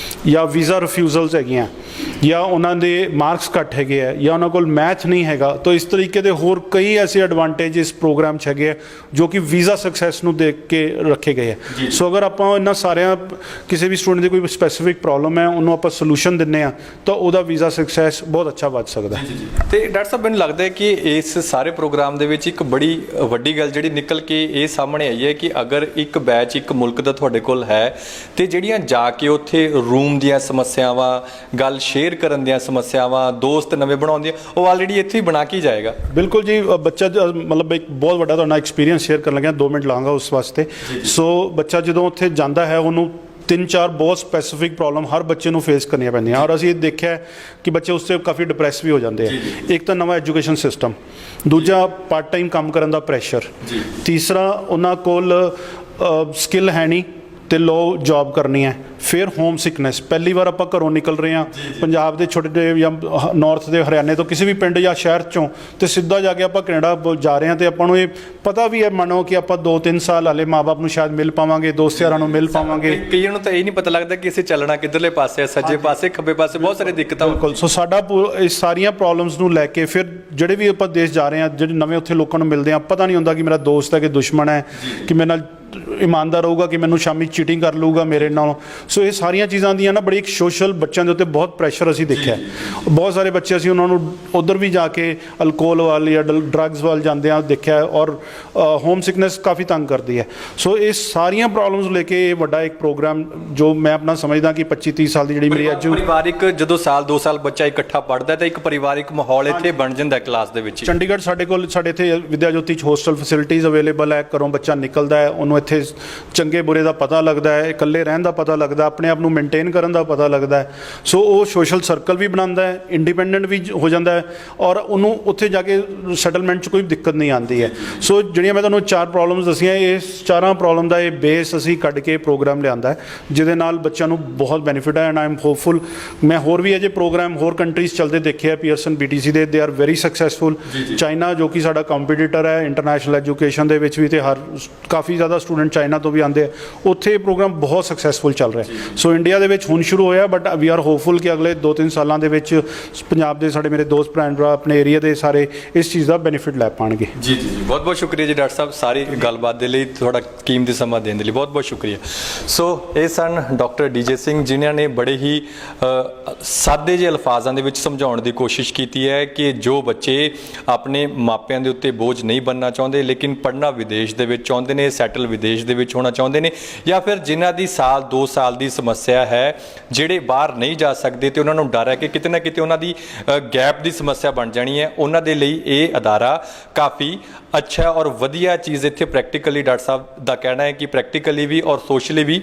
ਜਾਂ ਵੀਜ਼ਾ ਰਿਫਿਊਜ਼ਲਸ ਹੈਗੀਆਂ, ਜਾਂ ਉਹਨਾਂ ਦੇ ਮਾਰਕਸ ਘੱਟ ਹੈਗੇ ਆ, ਜਾਂ ਉਹਨਾਂ ਕੋਲ ਮੈਥ ਨਹੀਂ ਹੈਗਾ, ਤਾਂ ਇਸ ਤਰੀਕੇ ਦੇ ਹੋਰ ਕਈ ਐਸੇ ਐਡਵਾਂਟੇਜ ਇਸ ਪ੍ਰੋਗਰਾਮ 'ਚ ਹੈਗੇ ਆ ਜੋ ਕਿ ਵੀਜ਼ਾ ਸਕਸੈਸ ਨੂੰ ਦੇਖ ਕੇ ਰੱਖੇ ਗਏ ਆ। ਸੋ ਅਗਰ ਆਪਾਂ ਇਹਨਾਂ ਸਾਰਿਆਂ ਕਿਸੇ ਵੀ ਸਟੂਡੈਂਟ ਦੀ ਕੋਈ ਸਪੈਸੀਫਿਕ ਪ੍ਰੋਬਲਮ ਹੈ, ਉਹਨੂੰ ਆਪਾਂ ਸੋਲੂਸ਼ਨ ਦਿੰਦੇ ਆ ਤਾਂ ਉਹਦਾ ਵੀਜ਼ਾ ਸਕਸੈਸ ਬਹੁਤ ਅੱਛਾ ਵੱਧ ਸਕਦਾ ਹੈ। ਤੇ ਡਾਕਟਰ ਸਾਹਿਬ ਮੈਨੂੰ ਲੱਗਦਾ ਹੈ ਕਿ ਇਸ ਸਾਰੇ ਪ੍ਰੋਗਰਾਮ ਦੇ ਵਿੱਚ ਇੱਕ ਬੜੀ ਵੱਡੀ ਗੱਲ ਜਿਹੜੀ ਨਿਕਲ ਕੇ ਇਹ ਸਾਹਮਣੇ ਆਈ ਹੈ ਕਿ ਅਗਰ ਇੱਕ ਬੈਚ ਇੱਕ ਮੁਲਕ ਦਾ ਤੁਹਾਡੇ ਕੋਲ ਹੈ ਤੇ ਜਿਹੜੀਆਂ ਜਾ ਕੇ ਉੱਥੇ ਰੂਮ ਦੀਆਂ ਸਮੱਸਿਆਵਾਂ, ਗੱਲ ਸ਼ੇਅਰ ਕਰਨ ਦੀਆਂ ਸਮੱਸਿਆਵਾਂ, ਦੋਸਤ ਨਵੇਂ ਬਣਾਉਣ ਦੀਆਂ, ਉਹ ਆਲਰੇਡੀ ਇੱਥੇ ਹੀ ਬਣਾ ਕੇ ਜਾਏਗਾ। ਬਿਲਕੁਲ ਜੀ, ਬੱਚਾ ਮਤਲਬ ਇੱਕ ਬਹੁਤ ਵੱਡਾ ਤੁਹਾਡਾ ਐਕਸਪੀਰੀਅੰਸ ਸ਼ੇਅਰ ਕਰਨ ਲੱਗਿਆ, 2 ਮਿੰਟ ਲਾਂਗਾ ਉਸ ਵਾਸਤੇ। ਸੋ ਬੱਚਾ ਜਦੋਂ ਉੱਥੇ ਜਾਂਦਾ ਹੈ ਉਹਨੂੰ 3-4 ਬਹੁਤ ਸਪੈਸੀਫਿਕ ਪ੍ਰੋਬਲਮ ਹਰ ਬੱਚੇ ਨੂੰ ਫੇਸ ਕਰਨੀਆਂ ਪੈਂਦੀਆਂ, ਔਰ ਅਸੀਂ ਦੇਖਿਆ ਕਿ ਬੱਚੇ ਉਸ 'ਤੇ ਕਾਫੀ ਡਿਪਰੈਸ ਵੀ ਹੋ ਜਾਂਦੇ ਆ। ਇੱਕ ਤਾਂ ਨਵਾਂ ਐਜੂਕੇਸ਼ਨ ਸਿਸਟਮ, ਦੂਜਾ ਪਾਰਟ ਟਾਈਮ ਕੰਮ ਕਰਨ ਦਾ ਪ੍ਰੈਸ਼ਰ, ਤੀਸਰਾ ਉਹਨਾਂ ਕੋਲ ਸਕਿੱਲ ਹੈ ਨਹੀਂ ਤੇ ਲੋ ਜੌਬ ਕਰਨੀ ਹੈ, ਫਿਰ ਹੋਮ ਸਿਕਨੈਸ। ਪਹਿਲੀ ਵਾਰ ਆਪਾਂ ਘਰੋਂ ਨਿਕਲ ਰਹੇ ਹਾਂ ਪੰਜਾਬ ਦੇ ਛੋਟੇ ਜਾਂ ਨਾਰਥ ਦੇ ਹਰਿਆਣੇ ਤੋਂ ਕਿਸੇ ਵੀ ਪਿੰਡ ਜਾਂ ਸ਼ਹਿਰ 'ਚੋਂ, ਤੇ ਸਿੱਧਾ ਜਾ ਕੇ ਆਪਾਂ ਕੈਨੇਡਾ ਜਾ ਰਹੇ ਹਾਂ ਤੇ ਆਪਾਂ ਨੂੰ ਇਹ ਪਤਾ ਵੀ ਹੈ ਮੰਨੋ ਕਿ ਆਪਾਂ 2-3 ਸਾਲ ਹਾਲੇ ਮਾਂ-ਬਾਪ ਨੂੰ ਸ਼ਾਇਦ ਮਿਲ ਪਾਵਾਂਗੇ, ਦੋਸਤ ਯਾਰਾਂ ਨੂੰ ਮਿਲ ਪਾਵਾਂਗੇ। ਕਈਆਂ ਨੂੰ ਤਾਂ ਇਹ ਨਹੀਂ ਪਤਾ ਲੱਗਦਾ ਕਿ ਅਸੀਂ ਚੱਲਣਾ ਕਿੱਧਰਲੇ ਪਾਸੇ ਹੈ, ਸੱਜੇ ਪਾਸੇ, ਖੱਬੇ ਪਾਸੇ, ਬਹੁਤ ਸਾਰੀ ਦਿੱਕਤਾਂ। ਬਿਲਕੁਲ। ਸੋ ਸਾਡਾ ਇਹ ਸਾਰੀਆਂ ਪ੍ਰੋਬਲਮਸ ਨੂੰ ਲੈ ਕੇ ਫਿਰ ਜਿਹੜੇ ਵੀ ਆਪਾਂ ਦੇਸ਼ ਜਾ ਰਹੇ ਹਾਂ, ਜਿਹੜੇ ਨਵੇਂ ਉੱਥੇ ਲੋਕਾਂ ਨੂੰ ਮਿਲਦੇ ਆ, ਪਤਾ ਨਹੀਂ ਹੁੰਦਾ ਕਿ ਮੇਰਾ ਦੋਸਤ ਹੈ ਕਿ ਦੁਸ਼ਮਣ ਹੈ, ਕਿ ਮੇਰੇ ਨਾਲ ਇਮਾਨਦਾਰ ਰਹੂਗਾ ਕਿ ਮੈਨੂੰ ਸ਼ਾਮੀ ਚੀਟਿੰਗ ਕਰ ਲਊਗਾ ਮੇਰੇ ਨਾਲ। ਸੋ ਇਹ ਸਾਰੀਆਂ ਚੀਜ਼ਾਂ ਦੀਆਂ ਨਾ ਬੜੀ ਇੱਕ ਸੋਸ਼ਲ ਬੱਚਿਆਂ ਦੇ ਉੱਤੇ ਬਹੁਤ ਪ੍ਰੈਸ਼ਰ ਅਸੀਂ ਦੇਖਿਆ। ਬਹੁਤ ਸਾਰੇ ਬੱਚੇ ਅਸੀਂ ਉਹਨਾਂ ਨੂੰ ਉੱਧਰ ਵੀ ਜਾ ਕੇ ਅਲਕੋਹਲ ਵੱਲ ਜਾਂ ਡਰੱਗਸ ਵੱਲ ਜਾਂਦੇ ਆ ਦੇਖਿਆ, ਔਰ ਹੋਮ ਸਿਕਨੈਸ ਕਾਫੀ ਤੰਗ ਕਰਦੀ ਹੈ। ਸੋ ਇਹ ਸਾਰੀਆਂ ਪ੍ਰੋਬਲਮਸ ਨੂੰ ਲੈ ਕੇ ਇਹ ਵੱਡਾ ਇੱਕ ਪ੍ਰੋਗਰਾਮ ਜੋ ਮੈਂ ਆਪਣਾ ਸਮਝਦਾ ਕਿ 25-30 ਸਾਲ ਦੀ ਜਿਹੜੀ ਮੇਰੀ ਪਰਿਵਾਰਿਕ ਜਦੋਂ ਸਾਲ 2 ਸਾਲ ਬੱਚਾ ਇਕੱਠਾ ਪੜ੍ਹਦਾ ਤਾਂ ਇੱਕ ਪਰਿਵਾਰਿਕ ਮਾਹੌਲ ਇੱਥੇ ਬਣ ਜਾਂਦਾ ਕਲਾਸ ਦੇ ਵਿੱਚ। ਚੰਡੀਗੜ੍ਹ ਸਾਡੇ ਇੱਥੇ ਵਿਦਿਆ ਜੋਤੀ 'ਚ ਹੋਸਟਲ ਫੈਸਿਲਿਟੀਜ਼ ਅਵੇਲੇਬਲ ਹੈ। ਘਰੋਂ ਬੱਚਾ ਨਿਕਲਦਾ ਹੈ, ਉਹਨੂੰ ਇੱਥੇ ਚੰਗੇ ਬੁਰੇ ਦਾ ਪਤਾ ਲੱਗਦਾ ਹੈ, ਇਕੱਲੇ ਰਹਿਣ ਦਾ ਪਤਾ ਲੱਗਦਾ, ਆਪਣੇ ਆਪ ਨੂੰ ਮੇਨਟੇਨ ਕਰਨ ਦਾ ਪਤਾ ਲੱਗਦਾ ਹੈ। ਸੋ ਉਹ ਸੋਸ਼ਲ ਸਰਕਲ ਵੀ ਬਣਾਉਂਦਾ ਹੈ, ਇੰਡੀਪੈਂਡੈਂਟ ਵੀ ਹੋ ਜਾਂਦਾ ਹੈ, ਔਰ ਉਹਨੂੰ ਉੱਥੇ ਜਾ ਕੇ ਸੈਟਲਮੈਂਟ 'ਚ ਕੋਈ ਦਿੱਕਤ ਨਹੀਂ ਆਉਂਦੀ ਹੈ। ਸੋ ਜਿਹੜੀਆਂ ਮੈਂ ਤੁਹਾਨੂੰ 4 ਪ੍ਰੋਬਲਮਸ ਦੱਸੀਆਂ, ਇਹ 4 ਪ੍ਰੋਬਲਮ ਦਾ ਇਹ ਬੇਸ ਅਸੀਂ ਕੱਢ ਕੇ ਪ੍ਰੋਗਰਾਮ ਲਿਆਂਦਾ ਹੈ, ਜਿਹਦੇ ਨਾਲ ਬੱਚਿਆਂ ਨੂੰ ਬਹੁਤ ਬੈਨੀਫਿਟ ਹੈ। ਐਂਡ ਆਈ ਐਮ ਹੋਪਫੁਲ ਮੈਂ ਹੋਰ ਵੀ ਅਜੇ ਪ੍ਰੋਗਰਾਮ ਹੋਰ ਕੰਟਰੀਜ਼ ਚੱਲਦੇ ਦੇਖੇ ਆ, ਪੀਅਰਸਨ BTC ਦੇ, they are very successful. China ਜੋ ਕਿ ਸਾਡਾ ਕੰਪੀਟੀਟਰ ਹੈ ਇੰਟਰਨੈਸ਼ਨਲ ਐਜੂਕੇਸ਼ਨ ਦੇ ਵਿੱਚ ਵੀ, ਤੇ ਕਾਫੀ ਜ਼ਿਆਦਾ ਸਟੂਡੈਂਟ ਚਾਈਨਾ ਤੋਂ ਵੀ ਆਉਂਦੇ ਆ, ਉੱਥੇ ਇਹ ਪ੍ਰੋਗਰਾਮ ਬਹੁਤ ਸਕਸੈਸਫੁਲ ਚੱਲ ਰਿਹਾ। ਸੋ ਇੰਡੀਆ ਦੇ ਵਿੱਚ ਹੁਣ ਸ਼ੁਰੂ ਹੋਇਆ, ਬਟ ਵੀ ਆਰ ਹੋਪਫੁਲ ਕਿ ਅਗਲੇ 2-3 ਸਾਲਾਂ ਦੇ ਵਿੱਚ ਪੰਜਾਬ ਦੇ ਸਾਡੇ ਮੇਰੇ ਦੋਸਤ ਭੈਣ ਭਰਾ ਆਪਣੇ ਏਰੀਆ ਦੇ ਸਾਰੇ ਇਸ ਚੀਜ਼ ਦਾ ਬੈਨੀਫਿਟ ਲੈ ਪਾਉਣਗੇ। ਜੀ ਬਹੁਤ ਬਹੁਤ ਸ਼ੁਕਰੀਆ ਜੀ ਡਾਕਟਰ ਸਾਹਿਬ, ਸਾਰੀ ਗੱਲਬਾਤ ਦੇ ਲਈ, ਤੁਹਾਡਾ ਕੀਮਤੀ ਸਮਾਂ ਦੇਣ ਦੇ ਲਈ ਬਹੁਤ ਬਹੁਤ ਸ਼ੁਕਰੀਆ। ਸੋ ਇਹ ਸਨ ਡਾਕਟਰ DJ ਸਿੰਘ, ਜਿਨ੍ਹਾਂ ਨੇ ਬੜੇ ਹੀ ਸਾਦੇ ਜਿਹੇ ਅਲਫਾਜ਼ਾਂ ਦੇ ਵਿੱਚ ਸਮਝਾਉਣ ਦੀ ਕੋਸ਼ਿਸ਼ ਕੀਤੀ ਹੈ ਕਿ ਜੋ ਬੱਚੇ ਆਪਣੇ ਮਾਪਿਆਂ ਦੇ ਉੱਤੇ ਬੋਝ ਨਹੀਂ ਬਣਨਾ ਚਾਹੁੰਦੇ, ਲੇਕਿਨ ਪੜ੍ਹਨਾ ਵਿਦੇਸ਼ ਦੇ ਵਿੱਚ ਚਾਹੁੰਦੇ ਨੇ, ਸੈਟਲ ਵਿਦੇਸ਼ ਦੇ ਵਿੱਚ ਹੋਣਾ ਚਾਹੁੰਦੇ ਨੇ, ਜਾਂ ਫਿਰ ਜਿਨ੍ਹਾਂ ਦੀ ਸਾਲ 2 ਸਾਲ ਦੀ ਸਮੱਸਿਆ ਹੈ, ਜਿਹੜੇ ਬਾਹਰ ਨਹੀਂ ਜਾ ਸਕਦੇ ਤੇ ਉਹਨਾਂ ਨੂੰ ਡਰ ਹੈ ਕਿ ਕਿਤੇ ਨਾ ਕਿਤੇ ਉਹਨਾਂ ਦੀ ਗੈਪ ਦੀ ਸਮੱਸਿਆ ਬਣ ਜਾਣੀ ਹੈ, ਉਹਨਾਂ ਦੇ ਲਈ ਇਹ ਅਦਾਰਾ ਕਾਫੀ ਅੱਛਾ ਔਰ ਵਧੀਆ ਚੀਜ਼। ਇੱਥੇ ਪ੍ਰੈਕਟੀਕਲੀ ਡਾਕਟਰ ਸਾਹਿਬ ਦਾ ਕਹਿਣਾ ਹੈ ਕਿ ਪ੍ਰੈਕਟੀਕਲੀ ਵੀ ਔਰ ਸੋਸ਼ਲੀ ਵੀ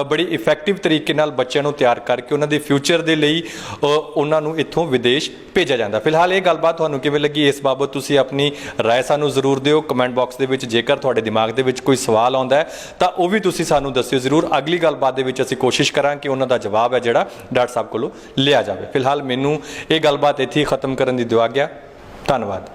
ਬੜੀ ਇਫੈਕਟਿਵ ਤਰੀਕੇ ਨਾਲ ਬੱਚਿਆਂ ਨੂੰ ਤਿਆਰ ਕਰਕੇ ਉਹਨਾਂ ਦੇ ਫਿਊਚਰ ਦੇ ਲਈ ਉਹਨਾਂ ਨੂੰ ਇੱਥੋਂ ਵਿਦੇਸ਼ ਭੇਜਿਆ ਜਾਂਦਾ। ਫਿਲਹਾਲ ਇਹ ਗੱਲਬਾਤ ਤੁਹਾਨੂੰ ਕਿਵੇਂ ਲੱਗੀ, ਇਸ ਬਾਬਤ ਤੁਸੀਂ ਆਪਣੀ ਰਾਏ ਸਾਨੂੰ ਜ਼ਰੂਰ ਦਿਓ ਕਮੈਂਟ ਬਾਕਸ ਦੇ ਵਿੱਚ। ਜੇਕਰ ਤੁਹਾਡੇ ਦਿਮਾਗ ਦੇ ਵਿੱਚ ਕੋਈ ਸਵਾਲ ਆਉਂਦਾ ਹੈ ਤਾਂ ਉਹ ਵੀ ਤੁਸੀਂ ਸਾਨੂੰ ਦੱਸਿਓ ਜ਼ਰੂਰ। ਅਗਲੀ ਗੱਲਬਾਤ ਦੇ ਵਿੱਚ ਅਸੀਂ ਕੋਸ਼ਿਸ਼ ਕਰਾਂਗੇ ਕਿ ਉਹਨਾਂ ਦਾ ਜਵਾਬ ਹੈ ਜਿਹੜਾ ਡਾਕਟਰ ਸਾਹਿਬ ਕੋਲੋਂ ਲਿਆ ਜਾਵੇ। ਫਿਲਹਾਲ ਮੈਨੂੰ ਇਹ ਗੱਲਬਾਤ ਇੱਥੇ ਹੀ ਖਤਮ ਕਰਨ ਦੀ ਦੁਆ ਗਿਆ। ਧੰਨਵਾਦ।